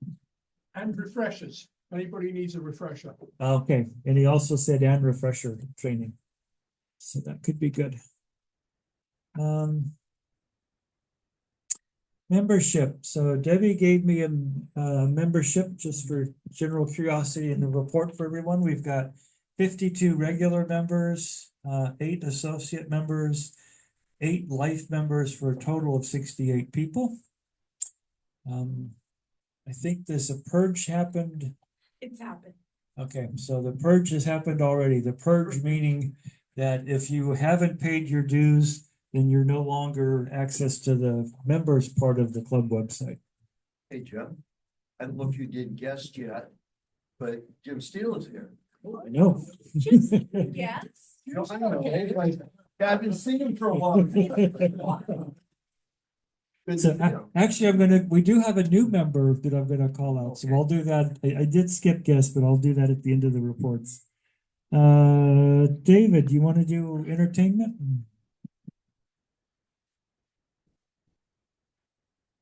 and refreshers. Anybody needs a refresher. Okay, and he also said and refresher training. So that could be good. Membership. So Debbie gave me a membership just for general curiosity in the report for everyone. We've got 52 regular members, 8 associate members, 8 life members for a total of 68 people. I think there's a purge happened. It's happened. Okay, so the purge has happened already. The purge meaning that if you haven't paid your dues, then you're no longer access to the members part of the club website. Hey, Jim, I don't know if you did guest yet, but Jim Steele is here. I know. Yes. No, I know. Yeah, I've been singing for a while. So actually, we do have a new member that I'm gonna call out, so I'll do that. I did skip guest, but I'll do that at the end of the reports. David, do you want to do entertainment?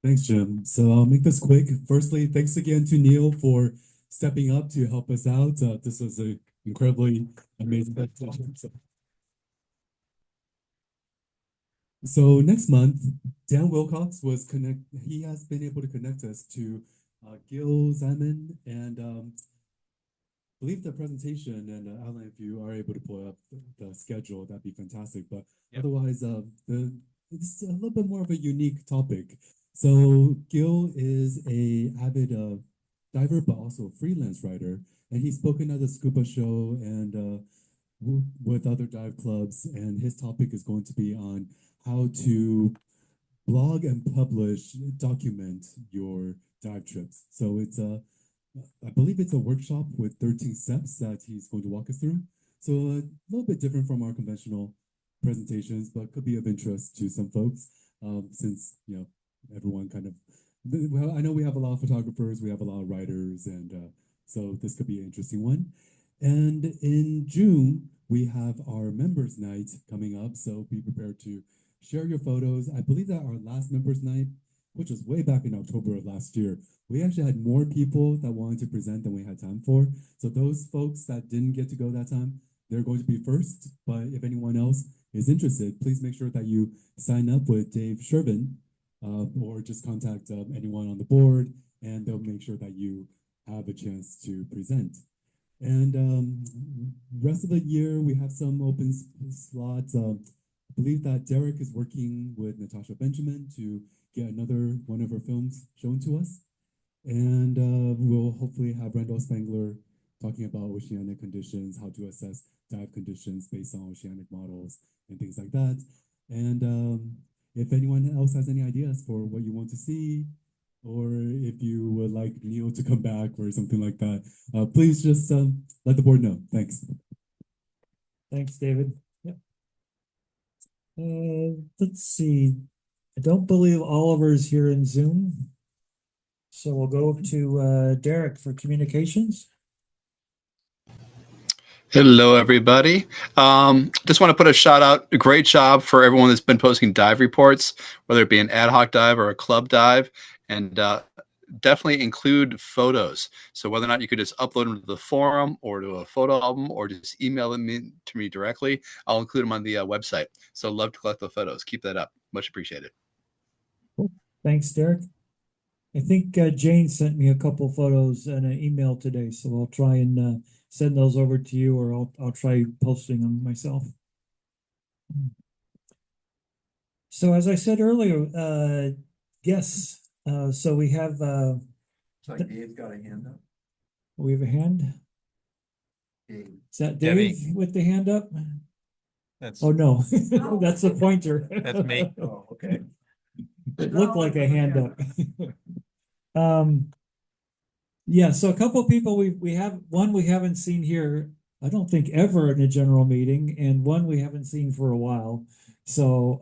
Thanks, Jim. So I'll make this quick. Firstly, thanks again to Neil for stepping up to help us out. This was an incredibly amazing presentation. So next month, Dan Wilcox he has been able to connect us to Gil Zaman, and I believe the presentation, and Alan, if you are able to pull up the schedule, that'd be fantastic. But otherwise, it's a little bit more of a unique topic. So Gil is a avid diver, but also a freelance writer, and he's spoken at the Scuba Show and with other dive clubs, and his topic is going to be on how to blog and publish, document your dive trips. So it's I believe it's a workshop with 13 steps that he's going to walk us through. So a little bit different from our conventional presentations, but could be of interest to some folks, since, everyone kind of, well, I know we have a lot of photographers, we have a lot of writers, and so this could be an interesting one. And in June, we have our members night coming up, so be prepared to share your photos. I believe that our last members night, which was way back in October of last year, we actually had more people that wanted to present than we had time for. So those folks that didn't get to go that time, they're going to be first. But if anyone else is interested, please make sure that you sign up with Dave Shervin, or just contact anyone on the board, and they'll make sure that you have a chance to present. And rest of the year, we have some open slots. I believe that Derek is working with Natasha Benjamin to get another one of her films shown to us. And we'll hopefully have Randall Spangler talking about oceanic conditions, how to assess dive conditions based on oceanic models and things like that. And if anyone else has any ideas for what you want to see, or if you would like Neil to come back or something like that, please just let the board know. Thanks. Thanks, David. Yep. Let's see. I don't believe Oliver's here in Zoom. So we'll go to Derek for communications. Hello, everybody. Just want to put a shout out, a great job for everyone that's been posting dive reports, whether it be an ad hoc dive or a club dive, and definitely include photos. So whether or not you could just upload them to the forum or to a photo album or just email them to me directly, I'll include them on the website. So love to collect the photos. Keep that up. Much appreciated. Thanks, Derek. I think Jane sent me a couple photos and an email today, so I'll try and send those over to you, or I'll try posting them myself. So as I said earlier, yes, so we have It's like Dave's got a hand up. we have a hand. Dave. Is that Debbie. Dave with the hand up? That's, Oh, no, that's the pointer. That's me. Oh, okay. It looked like a hand up. Yeah, so a couple of people we have, one we haven't seen here, I don't think ever in a general meeting, and one we haven't seen for a while. So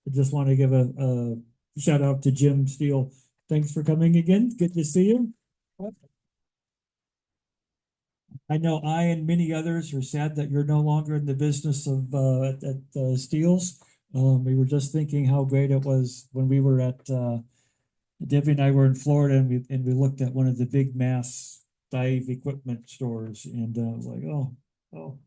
I just want to give a shout out to Jim Steele. Thanks for coming again. Good to see you. I know I and many others are sad that you're no longer in the business of at Steele's. We were just thinking how great it was when we were at Debbie and I were in Florida, and we looked at one of the big mass dive equipment stores, and I was like, oh,